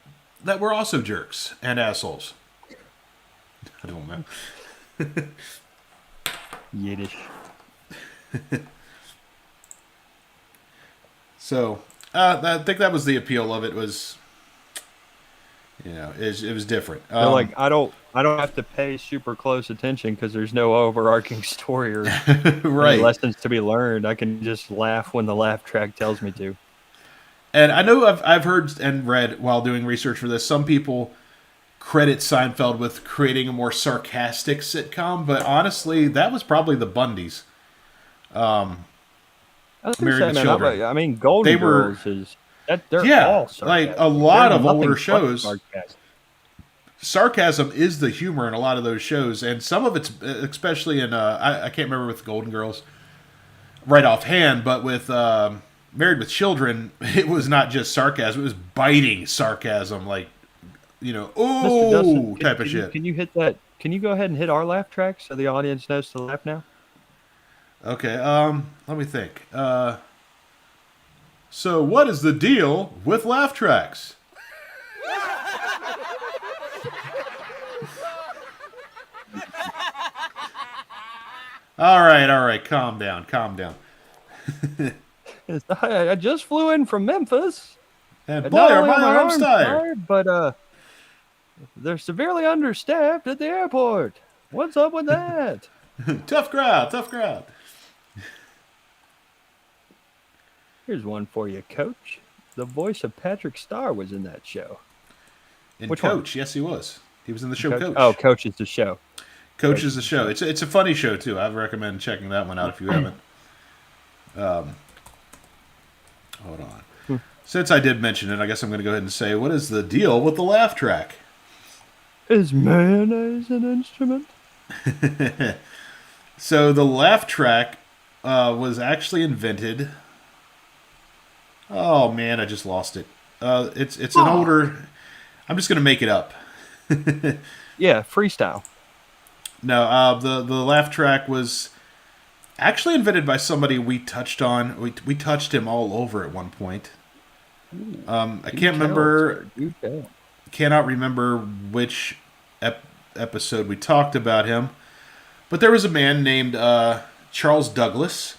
were also jerks and assholes. I don't know. Yiddish. So I think that was the appeal of it. Was it was different. They're like, I don't have to pay super close attention because there's no overarching story or right. any lessons to be learned. I can just laugh when the laugh track tells me to. And I know I've heard and read while doing research for this, some people credit Seinfeld with creating a more sarcastic sitcom, but honestly, that was probably the Bundys. Married with Children. I mean, Golden Girls is that they're all sarcastic. Like a lot of older shows. Sarcasm is the humor in a lot of those shows, and some of it's especially in I can't remember with Golden Girls right offhand, but with Married with Children, it was not just sarcasm; it was biting sarcasm, like Mr. Dustin, type of shit. Can you hit that? Can you go ahead and hit our laugh track so the audience knows to laugh now? Okay, let me think. So what is the deal with laugh tracks? All right, calm down. I just flew in from Memphis. And boy, are my arms tired. But they're severely understaffed at the airport. What's up with that? Tough crowd. Here's one for you, Coach. The voice of Patrick Starr was in that show. Which Coach? One? Yes, he was. He was in the show Coach. Oh, Coach is the show. Coach is the show. It's a funny show too. I recommend checking that one out if you haven't. Hold on. Since I did mention it, I guess I'm going to go ahead and say, what is the deal with the laugh track? Is mayonnaise an instrument? So the laugh track was actually invented. Oh man, I just lost it. It's an older. I'm just going to make it up. Yeah, freestyle. No, the laugh track was actually invented by somebody we touched on. We touched him all over at one point. I can't remember. Cannot remember which episode we talked about him, but there was a man named Charles Douglas,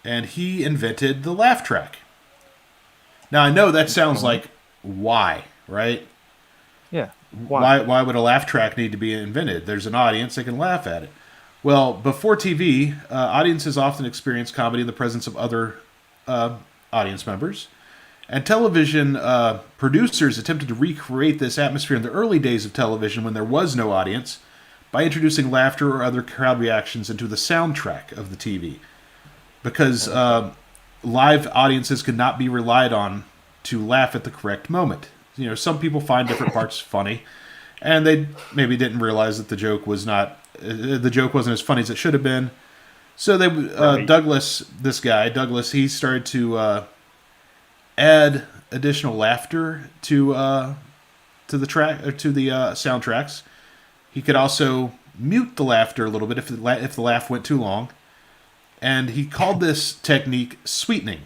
and he invented the laugh track. Now I know that sounds like why, right? Yeah. Why would a laugh track need to be invented? There's an audience that can laugh at it. Well, before TV, audiences often experience comedy in the presence of other audience members. And television producers attempted to recreate this atmosphere in the early days of television when there was no audience by introducing laughter or other crowd reactions into the soundtrack of the TV. Because live audiences could not be relied on to laugh at the correct moment. Some people find different parts funny, and they maybe didn't realize that the joke wasn't as funny as it should have been. So they right. Douglas, he started to add additional laughter to the track or to the soundtracks. He could also mute the laughter a little bit if the laugh went too long. And he called this technique sweetening,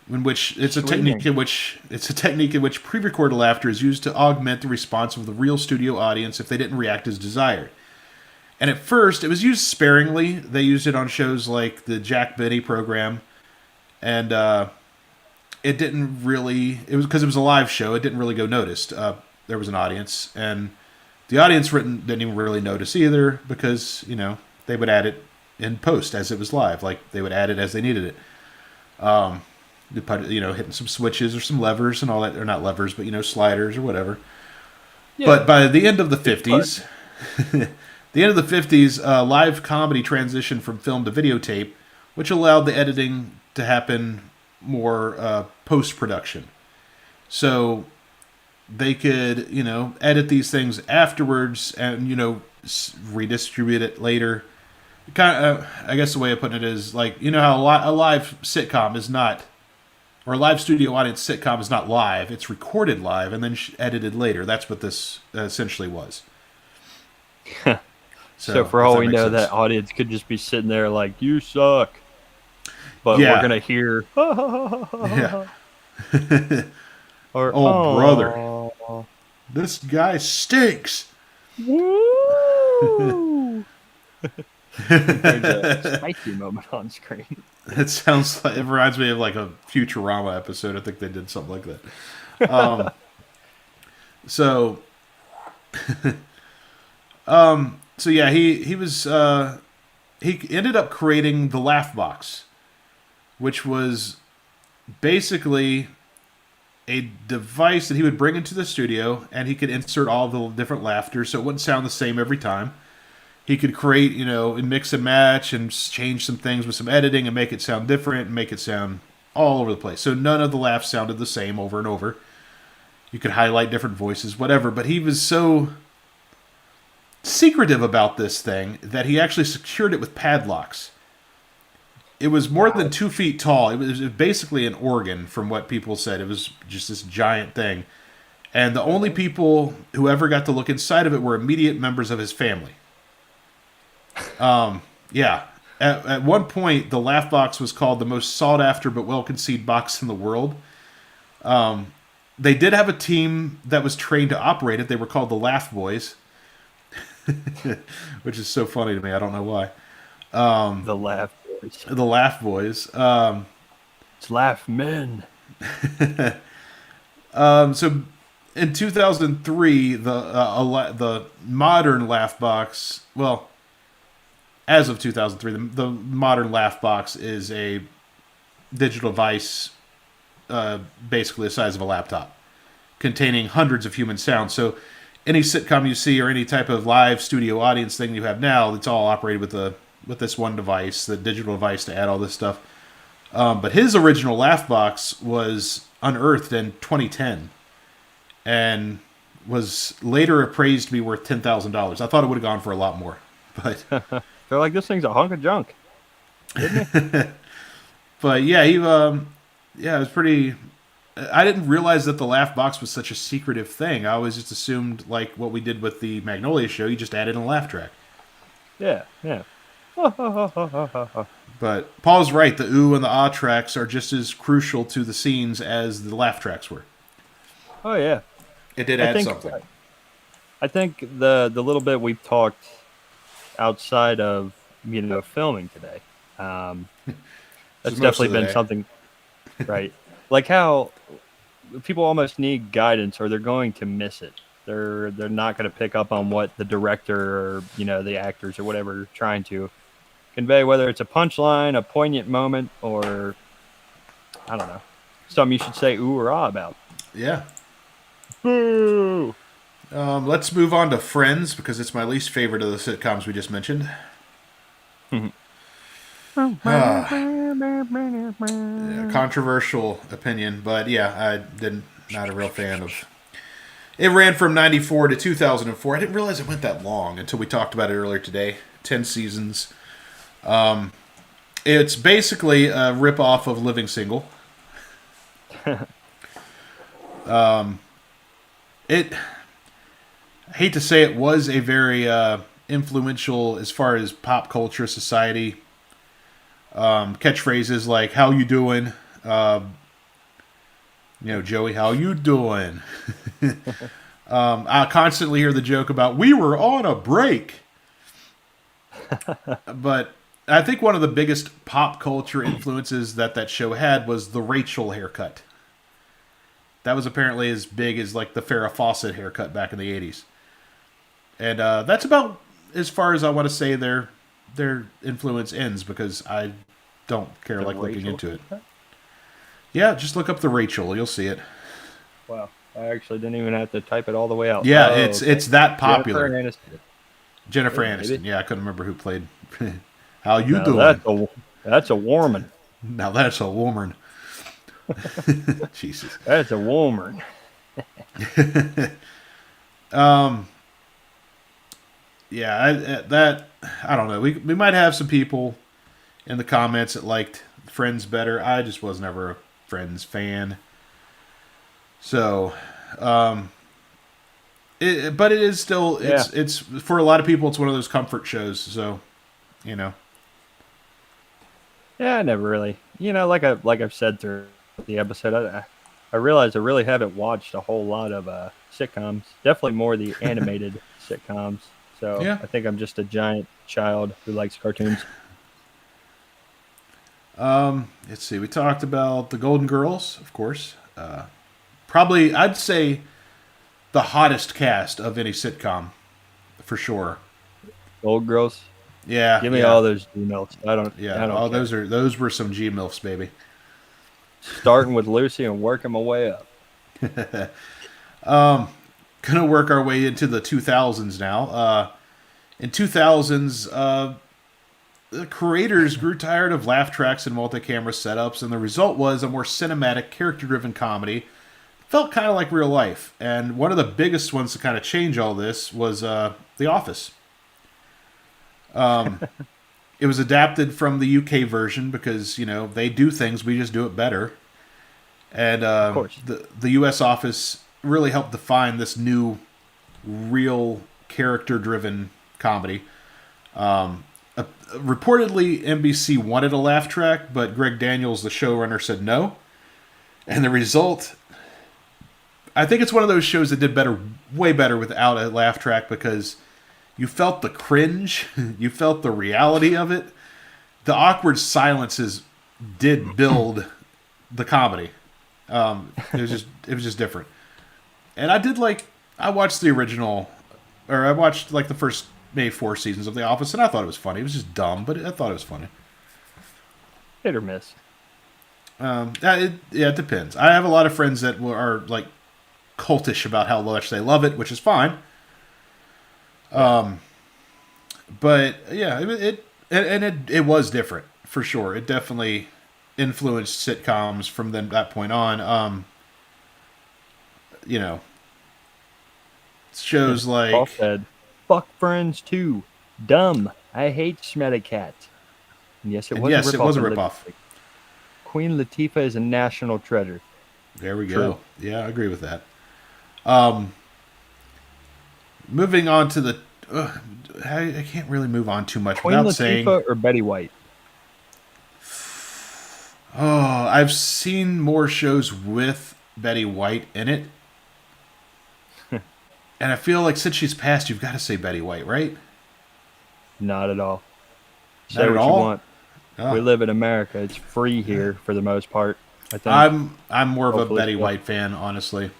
in which it's a technique Sweetening. in which pre-recorded laughter is used to augment the response of the real studio audience if they didn't react as desired. And at first, it was used sparingly. They used it on shows like the Jack Benny program, and it didn't really. It was because it was a live show. It didn't really go noticed. There was an audience, and the audience didn't even really notice either because they would add it in post as it was live. Like they would add it as they needed it. Hitting some switches or some levers and all that, or not levers, but sliders or whatever. Yeah. But by the end of the But 50s, the end of the 50s, live comedy transitioned from film to videotape, which allowed the editing to happen more post production. So they could, edit these things afterwards and, redistribute it later. Kind of, I guess the way of putting it is like, how a live sitcom is not, or a live studio audience sitcom is not live. It's recorded live and then edited later. That's what this essentially was. so So, for if all that we makes know, sense. that audience could just be sitting there like, "You suck," but we're Yeah. gonna hear, Yeah. or Oh, brother. "Oh, This guy stinks. woo." There's a spicy moment on screen. It sounds like it reminds me of like a Futurama episode. I think they did something like that. Um, so, so yeah, he ended up creating the Laugh Box, which was basically a device that he would bring into the studio, and he could insert all the different laughter, so it wouldn't sound the same every time. He could create, and mix and match and change some things with some editing and make it sound different and make it sound all over the place. So none of the laughs sounded the same over and over. You could highlight different voices, whatever. But he was so secretive about this thing that he actually secured it with padlocks. It was more than Wow. 2 feet tall. It was basically an organ, from what people said. It was just this giant thing. And the only people who ever got to look inside of it were immediate members of his family. Yeah. At one point, the Laugh Box was called the most sought after but well conceived box in the world. They did have a team that was trained to operate it. They were called the Laugh Boys, which is so funny to me. I don't know why. The laugh voice. The Laugh Boys. It's laugh men. So in 2003, the modern Laugh Box, well, as of 2003, the modern Laugh Box is a digital device, basically the size of a laptop, containing hundreds of human sounds. So any sitcom you see or any type of live studio audience thing you have now, it's all operated with this one device, the digital device to add all this stuff. But his original Laugh Box was unearthed in 2010 and was later appraised to be worth $10,000. I thought it would have gone for a lot more, but They're like, this thing's a hunk of junk. but yeah, yeah, it was pretty. I didn't realize that the Laugh Box was such a secretive thing. I always just assumed like what we did with the Magnolia show, you just added in a laugh track. Yeah, yeah. But Paul's right. The ooh and the ah tracks are just as crucial to the scenes as the laugh tracks were. Oh yeah. It did I add think something. I think the little bit we've talked outside of filming today, This is that's most definitely of the been day. something, right? Like how people almost need guidance, or they're going to miss it. They're not going to pick up on what the director or the actors or whatever are trying to convey, whether it's a punchline, a poignant moment, or I don't know, something you should say ooh or ah about. Yeah. Boo! Let's move on to Friends because it's my least favorite of the sitcoms we just mentioned. Ah, yeah, controversial opinion, but yeah, I didn't not a real fan of. It ran from '94 to 2004. I didn't realize it went that long until we talked about it earlier today. 10 seasons. It's basically a rip off of Living Single. It I hate to say it, was a very influential as far as pop culture, society. Catchphrases like "How you doing?" Joey, how you doing? I constantly hear the joke about "We were on a break," but I think one of the biggest pop culture influences that show had was the Rachel haircut. That was apparently as big as like the Farrah Fawcett haircut back in the '80s, and that's about as far as I want to say their influence ends because I don't care The like looking Rachel into it. haircut? Yeah, just look up the Rachel, you'll see it. Wow. I actually didn't even have to type it all the way out. Yeah, Oh, it's okay. that Jennifer popular. Aniston. Jennifer Hey, baby. Aniston. Yeah, I couldn't remember who played. How you Now doing? that's a woman. Now that's a woman. Jesus. That's a woman. Yeah, I don't know. We might have some people in the comments that liked Friends better. I just was never a Friends fan. So, but it is still Yeah. it's for a lot of people it's one of those comfort shows. So, you know. Yeah, I never really. Like I've said through the episode, I realize I really haven't watched a whole lot of sitcoms. Definitely more the animated sitcoms. So Yeah. I think I'm just a giant child who likes cartoons. Let's see. We talked about the Golden Girls, of course. Probably, I'd say the hottest cast of any sitcom, for sure. Old girls, Yeah, give me yeah, all those emails. I don't. yeah. I don't Oh, care. those were some G milfs, baby. Starting with Lucy and working my way up. Gonna work our way into the 2000s now. In 2000s, the creators grew tired of laugh tracks and multi-camera setups, and the result was a more cinematic, character-driven comedy. Felt kind of like real life, and one of the biggest ones to kind of change all this was The Office. It was adapted from the UK version because they do things, we just do it better. And Of course. the U.S. Office really helped define this new, real character-driven comedy. Reportedly, NBC wanted a laugh track, but Greg Daniels, the showrunner, said no. And the result, I think it's one of those shows that did better, way better without a laugh track because you felt the cringe, you felt the reality of it. The awkward silences did build the comedy. It was just different. And I watched the original, or I watched like the first maybe 4 seasons of The Office, and I thought it was funny. It was just dumb, but I thought it was funny. Hit or miss. Yeah, it depends. I have a lot of friends that are like cultish about how much they love it, which is fine. But yeah, it was different for sure. It definitely influenced sitcoms from that point on. You know, shows Paul like said, "Fuck Friends too. Dumb. I hate Smelly Cat." And yes, it and was a yes, it ripoff was a of ripoff. Lipstick. Queen Latifah is a national treasure. There we True. go. Yeah, I agree with that. Moving on to the, I can't really move on too much Queen without saying, Latifah or Betty White? oh, I've seen more shows with Betty White in it, and I feel like since she's passed, you've got to say Betty White, right? Not at all. Not Say at what you all. want. We Oh. live in America. It's free here for the most part. I think. I'm more of a Hopefully Betty so. White fan, honestly.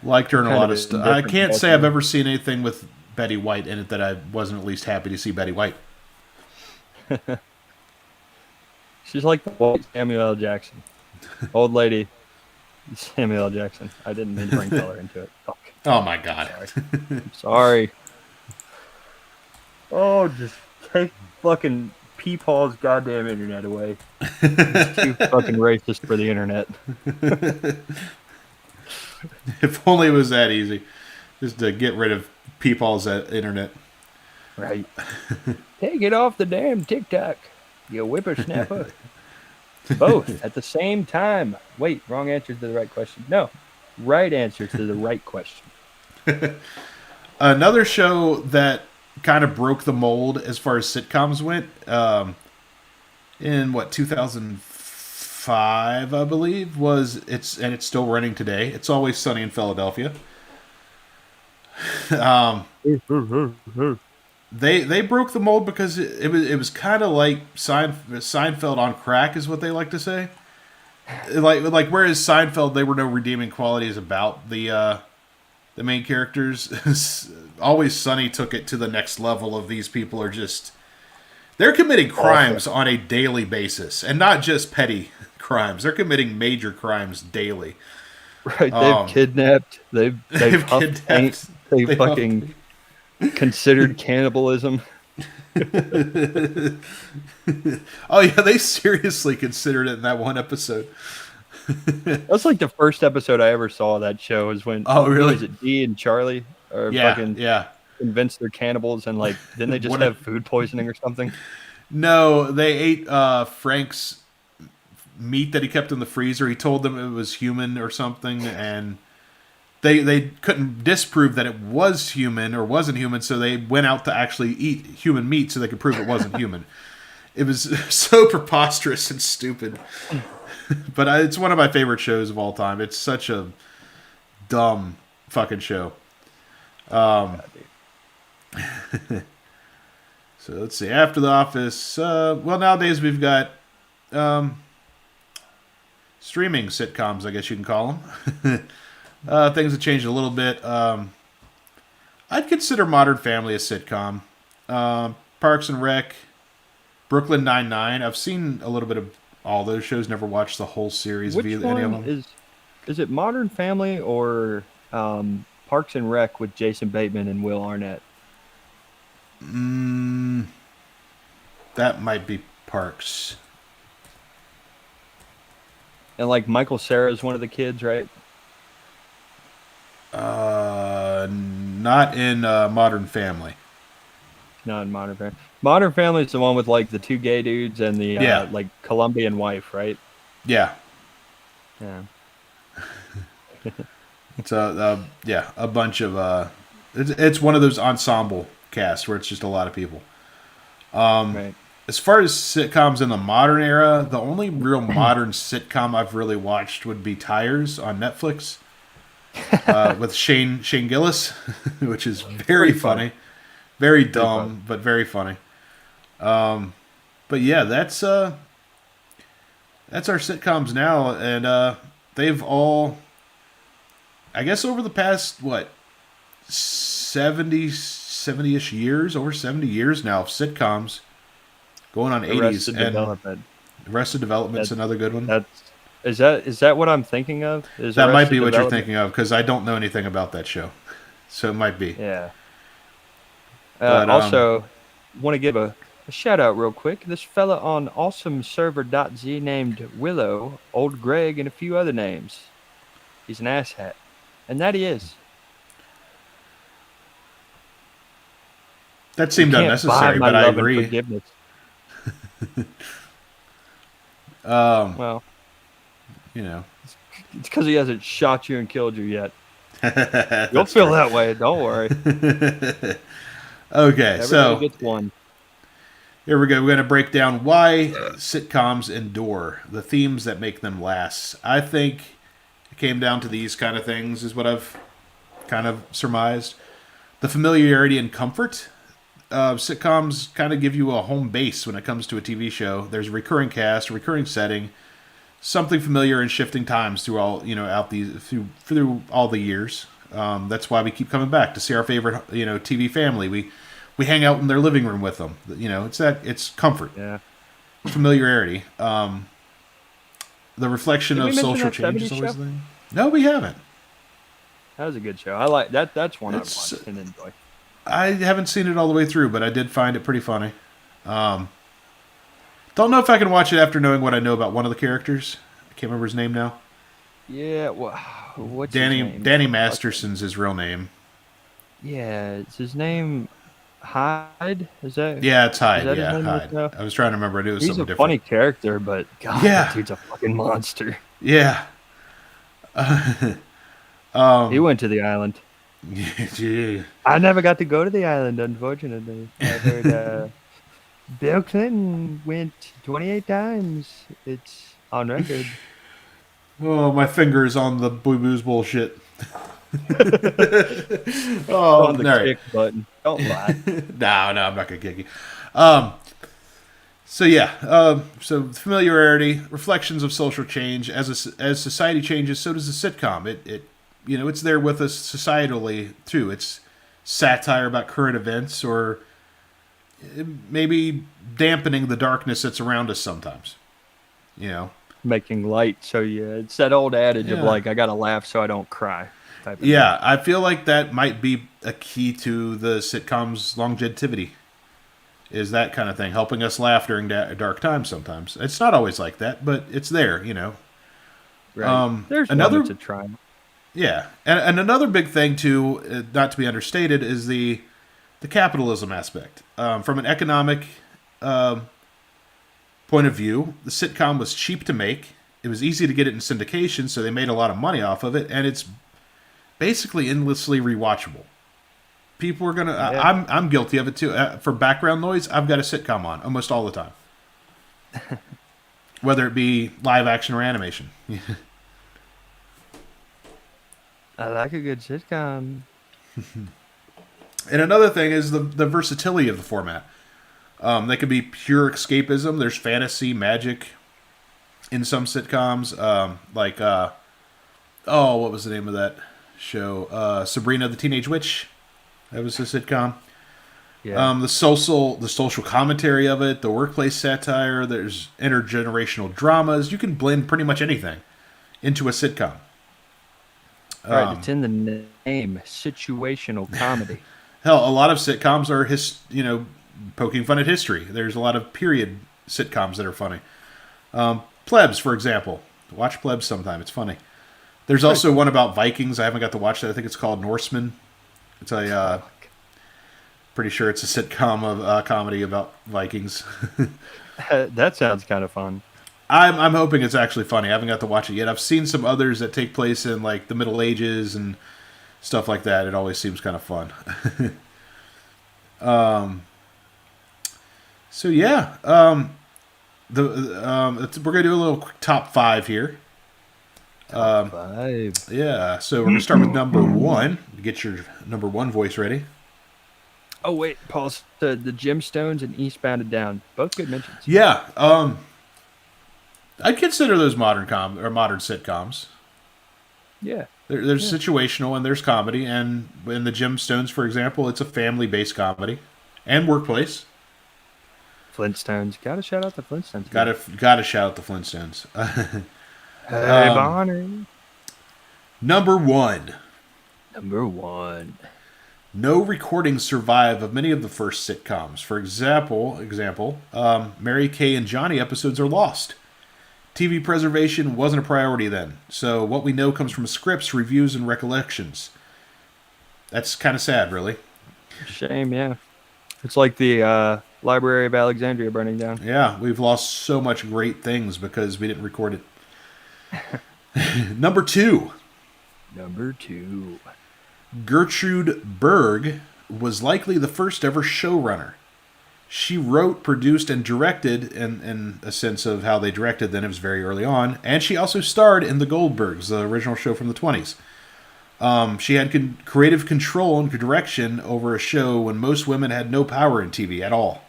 Liked her in a Kind lot of of stuff. I indifferent can't say I've customer. ever seen anything with Betty White in it that I wasn't at least happy to see Betty White. She's like the white Samuel L. Jackson. Old lady Samuel L. Jackson. I didn't mean to bring color into it. Fuck. Oh my god. Sorry. Sorry. Oh, just take fucking Peepaw's goddamn internet away. It's too fucking racist for the internet. If only it was that easy, just to get rid of people's internet. Right. Take it off the damn TikTok, you whippersnapper. Both at the same time. Wait, wrong answer to the right question. No, right answer to the right question. Another show that kind of broke the mold as far as sitcoms went, in what 2005, I believe, was it's still running today. It's Always Sunny in Philadelphia. um, they broke the mold because it was kind of like Seinfeld on crack, is what they like to say. Like whereas Seinfeld, there were no redeeming qualities about the main characters. Always Sunny took it to the next level. Of these people are just, they're committing Awful. crimes on a daily basis, and not just petty crimes. They're committing major crimes daily. Right? They've Um, kidnapped. They've they've huffed paint. kidnapped. They They have. fucking considered cannibalism. Oh yeah, they seriously considered it in that one episode. That's like the first episode I ever saw of that show. Was when Oh who really? was it? Dee and Charlie are Yeah, fucking yeah. convinced they're cannibals, and like didn't they just What? have food poisoning or something? No, they ate Frank's meat that he kept in the freezer. He told them it was human or something, and they couldn't disprove that it was human or wasn't human, so they went out to actually eat human meat so they could prove it wasn't human. It was so preposterous and stupid. But it's one of my favorite shows of all time. It's such a dumb fucking show. Um, God, dude. so let's see. After The Office, well, nowadays we've got um, streaming sitcoms, I guess you can call them. Things have changed a little bit. I'd consider Modern Family a sitcom. Parks and Rec, Brooklyn Nine-Nine. I've seen a little bit of all those shows. Never watched the whole series of Which any of one them. is it? Modern Family or Parks and Rec with Jason Bateman and Will Arnett? Mm, that might be Parks. And like Michael Cera is one of the kids, right? Not in Modern Family. Not in Modern Family. Modern Family is the one with like the two gay dudes and the Yeah, like Colombian wife, right? yeah. Yeah. It's yeah, a bunch of it's one of those ensemble casts where it's just a lot of people. Right. As far as sitcoms in the modern era, the only real modern sitcom I've really watched would be Tires on Netflix, with Shane Gillis, which is very Pretty funny. funny, very Pretty funny. dumb but very funny. But yeah, that's our sitcoms now, and they've all, I guess, over the past what 70-ish years, over 70 years now of sitcoms, going on 80s, Arrested and Development. Arrested Development's That another good one. that's is that what I'm thinking of? Is That might Arrested be what you're Development? thinking of, because I don't know anything about that show, so it might be. Yeah. But Also, want to give a shout out real quick. This fella on awesomeserver.z named Willow, Old Greg, and a few other names. He's an asshat. And that he is. that You seemed can't buy unnecessary, my but I love and agree. forgiveness. Um, Well, you know, it's because he hasn't shot you and killed you yet. You'll that's feel true. that way. Don't worry. Okay, Everybody so gets one. here we go. We're going to break down why sitcoms endure, the themes that make them last. I think it came down to these kind of things, is what I've kind of surmised. The familiarity and comfort. Sitcoms kind of give you a home base when it comes to a TV show. There's a recurring cast, a recurring setting, something familiar in shifting times through all out these through all the years. That's why we keep coming back to see our favorite TV family. We hang out in their living room with them. It's comfort, Yeah. familiarity. The reflection Did we of mention social that change is 70s always show? the thing. No, we haven't. That was a good show. I like that. That's one I've It's watched and enjoyed. I haven't seen it all the way through, but I did find it pretty funny. Um, don't know if I can watch it after knowing what I know about one of the characters. I can't remember his name now. Yeah. Well, what's his Danny name? Danny Masterson's his real name. Yeah. Is his name Hyde? Yeah, it's Is Hyde. that his Yeah, name? Hyde. No. I was trying to remember. I knew it was He's something a different. funny character, but God, that Yeah, dude's a fucking monster. yeah. He Um, went to the island. Yeah. I never got to go to the island, unfortunately. I've heard Bill Clinton went 28 times. It's on record. Oh, my finger's on the Boo Boo's bullshit. It's Oh, on all the right. kick button. Don't lie. No, I'm not gonna kick you. Um, so yeah, so familiarity, reflections of social change. As society changes, so does the sitcom. It's there with us societally too. It's satire about current events, or maybe dampening the darkness that's around us sometimes. You know, Making light. So yeah, it's that old adage of yeah, like, I gotta laugh so I don't cry type of deal. yeah. I feel like that might be a key to the sitcom's longevity. Is that kind of thing, helping us laugh during dark times sometimes. It's not always like that, but it's there. Right. There's moments Another, of triumph. yeah. And another big thing, too, not to be understated, is the capitalism aspect. From an economic point of view, the sitcom was cheap to make. It was easy to get it in syndication, so they made a lot of money off of it, and it's basically endlessly rewatchable. People are gonna. Yeah. I'm guilty of it too. For background noise, I've got a sitcom on almost all the time, whether it be live action or animation. I like a good sitcom. And another thing is the versatility of the format. They could be pure escapism. There's fantasy, magic in some sitcoms. What was the name of that show? Sabrina the Teenage Witch. That was a sitcom. Yeah. The social commentary of it, the workplace satire. There's intergenerational dramas. You can blend pretty much anything into a sitcom. Right. It's in the name. Situational comedy. Hell, a lot of sitcoms are poking fun at history. There's a lot of period sitcoms that are funny. Plebs, for example. Watch Plebs sometime. It's funny. There's Pretty also one about Vikings. I haven't got to watch that. I think it's called Norseman. It's a pretty sure it's a sitcom of comedy about Vikings. That sounds kind of fun. I'm hoping it's actually funny. I haven't got to watch it yet. I've seen some others that take place in like the Middle Ages and stuff like that. It always seems kind of fun. So yeah, we're gonna do a little quick top five here. Five. Yeah, so we're gonna start with number one. Get your number one voice ready. Oh wait, Paul said the Gemstones and Eastbound and Down. Both good mentions. Yeah, I'd consider those modern sitcoms. Yeah. There's Yeah. situational and there's comedy, and in the Gemstones, for example, it's a family-based comedy and workplace. Flintstones. Gotta shout out the Flintstones. Gotta shout out the Flintstones. Hey, Bonnie. Number one. Number one. No recordings survive of many of the first sitcoms. For example, Mary Kay and Johnny episodes are lost. TV preservation wasn't a priority then, so what we know comes from scripts, reviews, and recollections. That's kind of sad, really. Shame, yeah. It's like the Library of Alexandria burning down. Yeah, we've lost so much great things because we didn't record it. Number two, Number two. Gertrude Berg was likely the first ever showrunner. She wrote, produced, and directed, in a sense of how they directed then, it was very early on, and she also starred in The Goldbergs, the original show from the 20s. She had creative control and direction over a show when most women had no power in TV at all.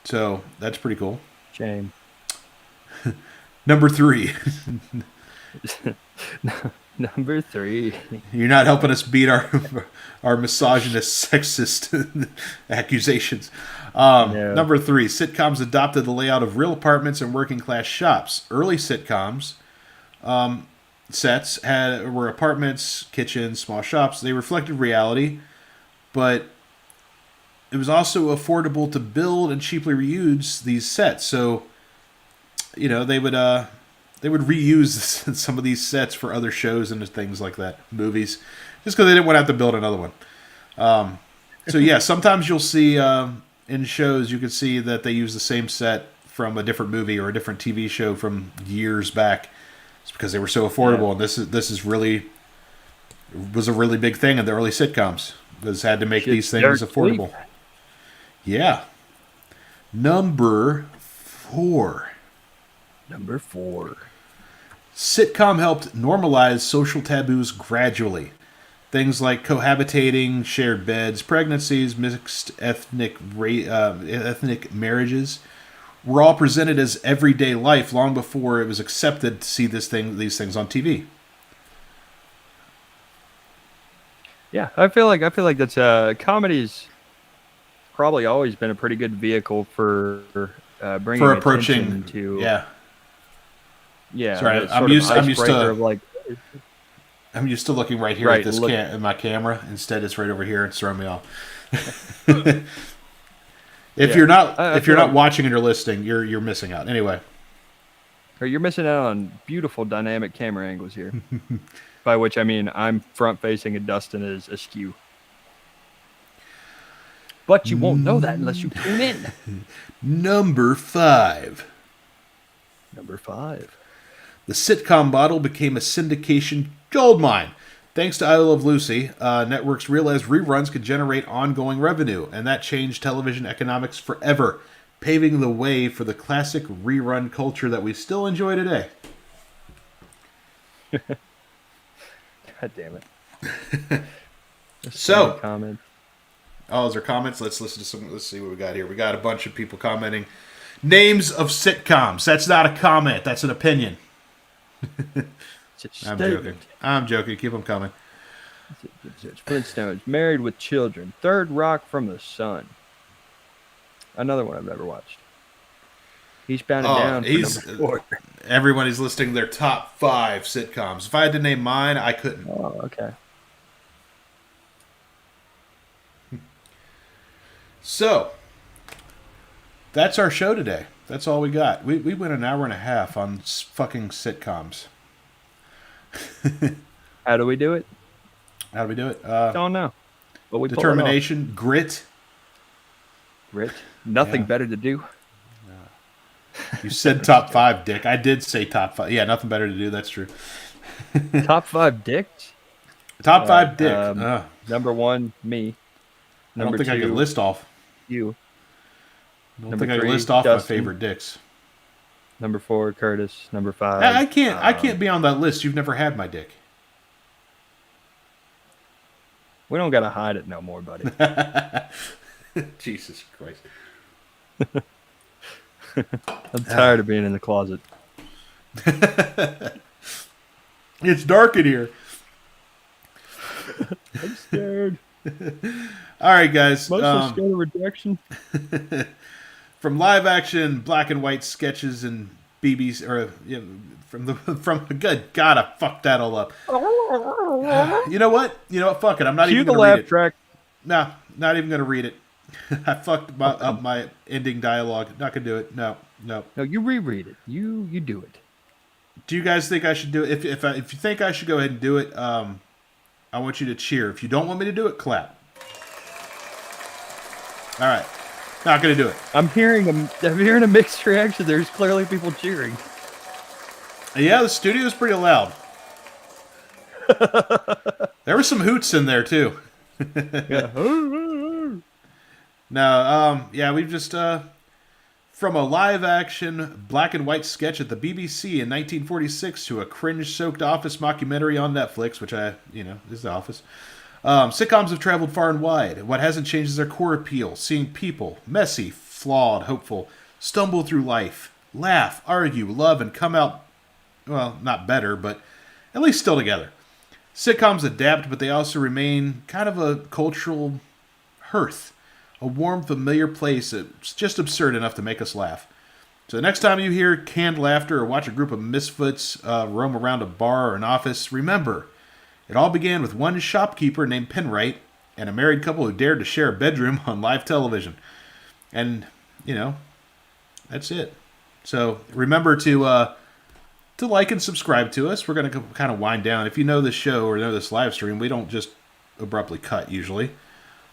So, that's pretty cool. Shame. Number three. Number three. You're not helping us beat our misogynist, sexist accusations. No. Number three, sitcoms adopted the layout of real apartments and working class shops. Early sitcoms sets were apartments, kitchens, small shops. They reflected reality, but it was also affordable to build and cheaply reuse these sets. So, they would reuse some of these sets for other shows and things like that, movies, just because they didn't want to have to build another one. So yeah, sometimes you'll see in shows, you can see that they use the same set from a different movie or a different TV show from years back. It's because they were so affordable, and this is really was a really big thing in the early sitcoms. Was had to make Shit's these things dirt cheap. affordable. Yeah. Number 4. Number 4. Sitcom helped normalize social taboos gradually. Things like cohabitating, shared beds, pregnancies, mixed ethnic marriages were all presented as everyday life long before it was accepted to see these things on TV. Yeah, I feel like that's comedy's probably always been a pretty good vehicle for For bringing attention approaching, to yeah. Sorry, the sort of I'm used icebreaker to of like I'm used to looking right here at right this look at my camera. Instead, it's right over here. It's throwing me off. yeah I If you're feel not like watching and you're listening, you're missing out. Anyway, or you're missing out on beautiful dynamic camera angles here. By which I mean I'm front facing and Dustin is askew. But you won't know that unless you tune in. number 5. Number 5. The sitcom model became a syndication goldmine. Thanks to I Love Lucy, networks realized reruns could generate ongoing revenue, and that changed television economics forever, paving the way for the classic rerun culture that we still enjoy today. God damn it. There's so many So, comments. oh, is there comments? Let's listen to some. Let's see what we got here. We got a bunch of people commenting. Names of sitcoms. That's not a comment. That's an opinion. It's a I'm statement. joking. I'm joking. Keep them coming. It's Flintstones, Married with Children, Third Rock from the Sun. Another one I've never watched. Eastbound and Oh, Down for he's number 4. everyone is listing their top 5 sitcoms. If I had to name mine, I couldn't. Oh, okay. So, that's our show today. That's all we got. We went an hour and a half on fucking sitcoms. How do we do it? How do we do it? Don't know. But we pull it off. Determination, grit. Grit. Nothing Yeah. better to do. You said top 5, Dick. I did say top 5. Yeah, nothing better to do. That's true. Top 5 dicks. Top 5, Dick. Number 1, me. I don't Number think 2, I could list off. you. I don't Number think I could 3, list off Dustin. my favorite dicks. Number 4, Curtis. Number 5. I can't be on that list. You've never had my dick. We don't gotta hide it no more, buddy. Jesus Christ. I'm tired of being in the closet. It's dark in here. I'm scared. All right, guys. Mostly scared of rejection. From live action black and white sketches and BBC, or from good God, I fucked that all up. You know what? Fuck it. I'm not Cue even the going to read laugh it. track. No, not even going to read it. I fucked up my ending dialogue. Not going to do it. No. No, you reread it. You do it. Do you guys think I should do it? If you think I should go ahead and do it, I want you to cheer. If you don't want me to do it, clap. All right. Not going to do it. I'm hearing a mixed reaction. There's clearly people cheering. Yeah, the studio's pretty loud. There were some hoots in there, too. Yeah. No, we've just from a live-action black and white sketch at the BBC in 1946 to a cringe-soaked office mockumentary on Netflix, which is The Office. Sitcoms have traveled far and wide. What hasn't changed is their core appeal: seeing people, messy, flawed, hopeful, stumble through life, laugh, argue, love, and come out, well, not better, but at least still together. Sitcoms adapt, but they also remain kind of a cultural hearth. A warm, familiar place that's just absurd enough to make us laugh. So the next time you hear canned laughter or watch a group of misfits roam around a bar or an office, remember, it all began with one shopkeeper named Penwright and a married couple who dared to share a bedroom on live television. And, that's it. So remember to like and subscribe to us. We're going to kind of wind down. If you know this show or know this live stream, we don't just abruptly cut usually.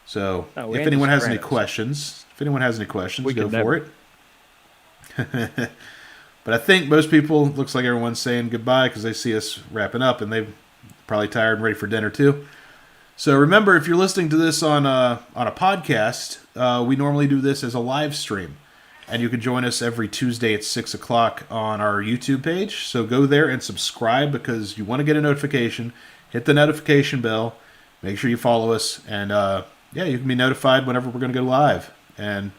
So if anyone has any questions, go for it. But I think most people, looks like everyone's saying goodbye because they see us wrapping up, and probably tired and ready for dinner too. So remember, if you're listening to this on a podcast, we normally do this as a live stream, and you can join us every Tuesday at 6 o'clock on our YouTube page. So go there and subscribe because you want to get a notification. Hit the notification bell. Make sure you follow us, and yeah, you can be notified whenever we're going to go live. And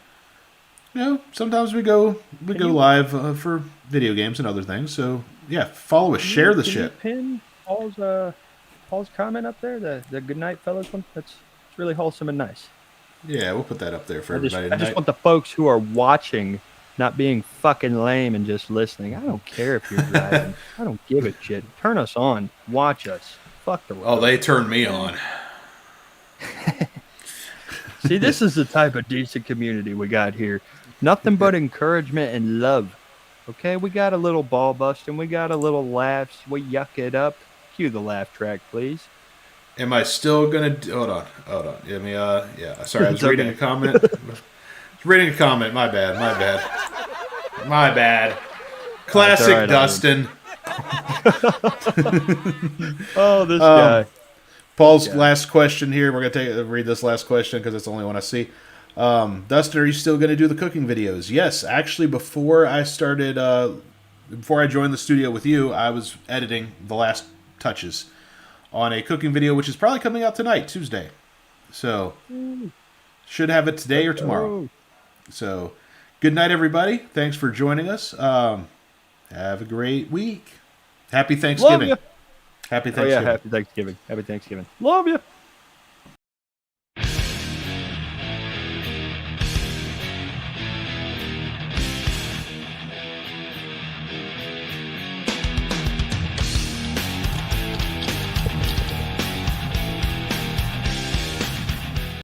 sometimes we go live for video games and other things. So yeah, follow us, share the Can you shit. pin Paul's comment up there? The good night, fellas one. That's really wholesome and nice. Yeah, we'll put that up there for I just, everybody I just tonight. want the folks who are watching not being fucking lame and just listening. I don't care if you're driving. I don't give a shit. Turn us on. Watch us. Fuck the road. Oh, they turned me on. See, this is the type of decent community we got here. Nothing but encouragement and love. Okay, we got a little ball busting. We got a little laughs. We yuck it up. Cue the laugh track, please. Am I still gonna? Hold on. Let me. Yeah. Sorry, I was It's reading okay. a comment. Reading a comment. My bad. My bad. Classic all right, Dustin. Oh, this guy. Paul's last question here. We're gonna read this last question because it's the only one I see. Dustin, are you still gonna do the cooking videos? Yes, actually, before I joined the studio with you, I was editing the last touches on a cooking video, which is probably coming out tonight, Tuesday. So, should have it today or tomorrow. So, good night, everybody. Thanks for joining us. Have a great week. Happy Thanksgiving. Love you. Happy Oh, Thanksgiving. yeah, happy Thanksgiving. Happy Thanksgiving. Love you.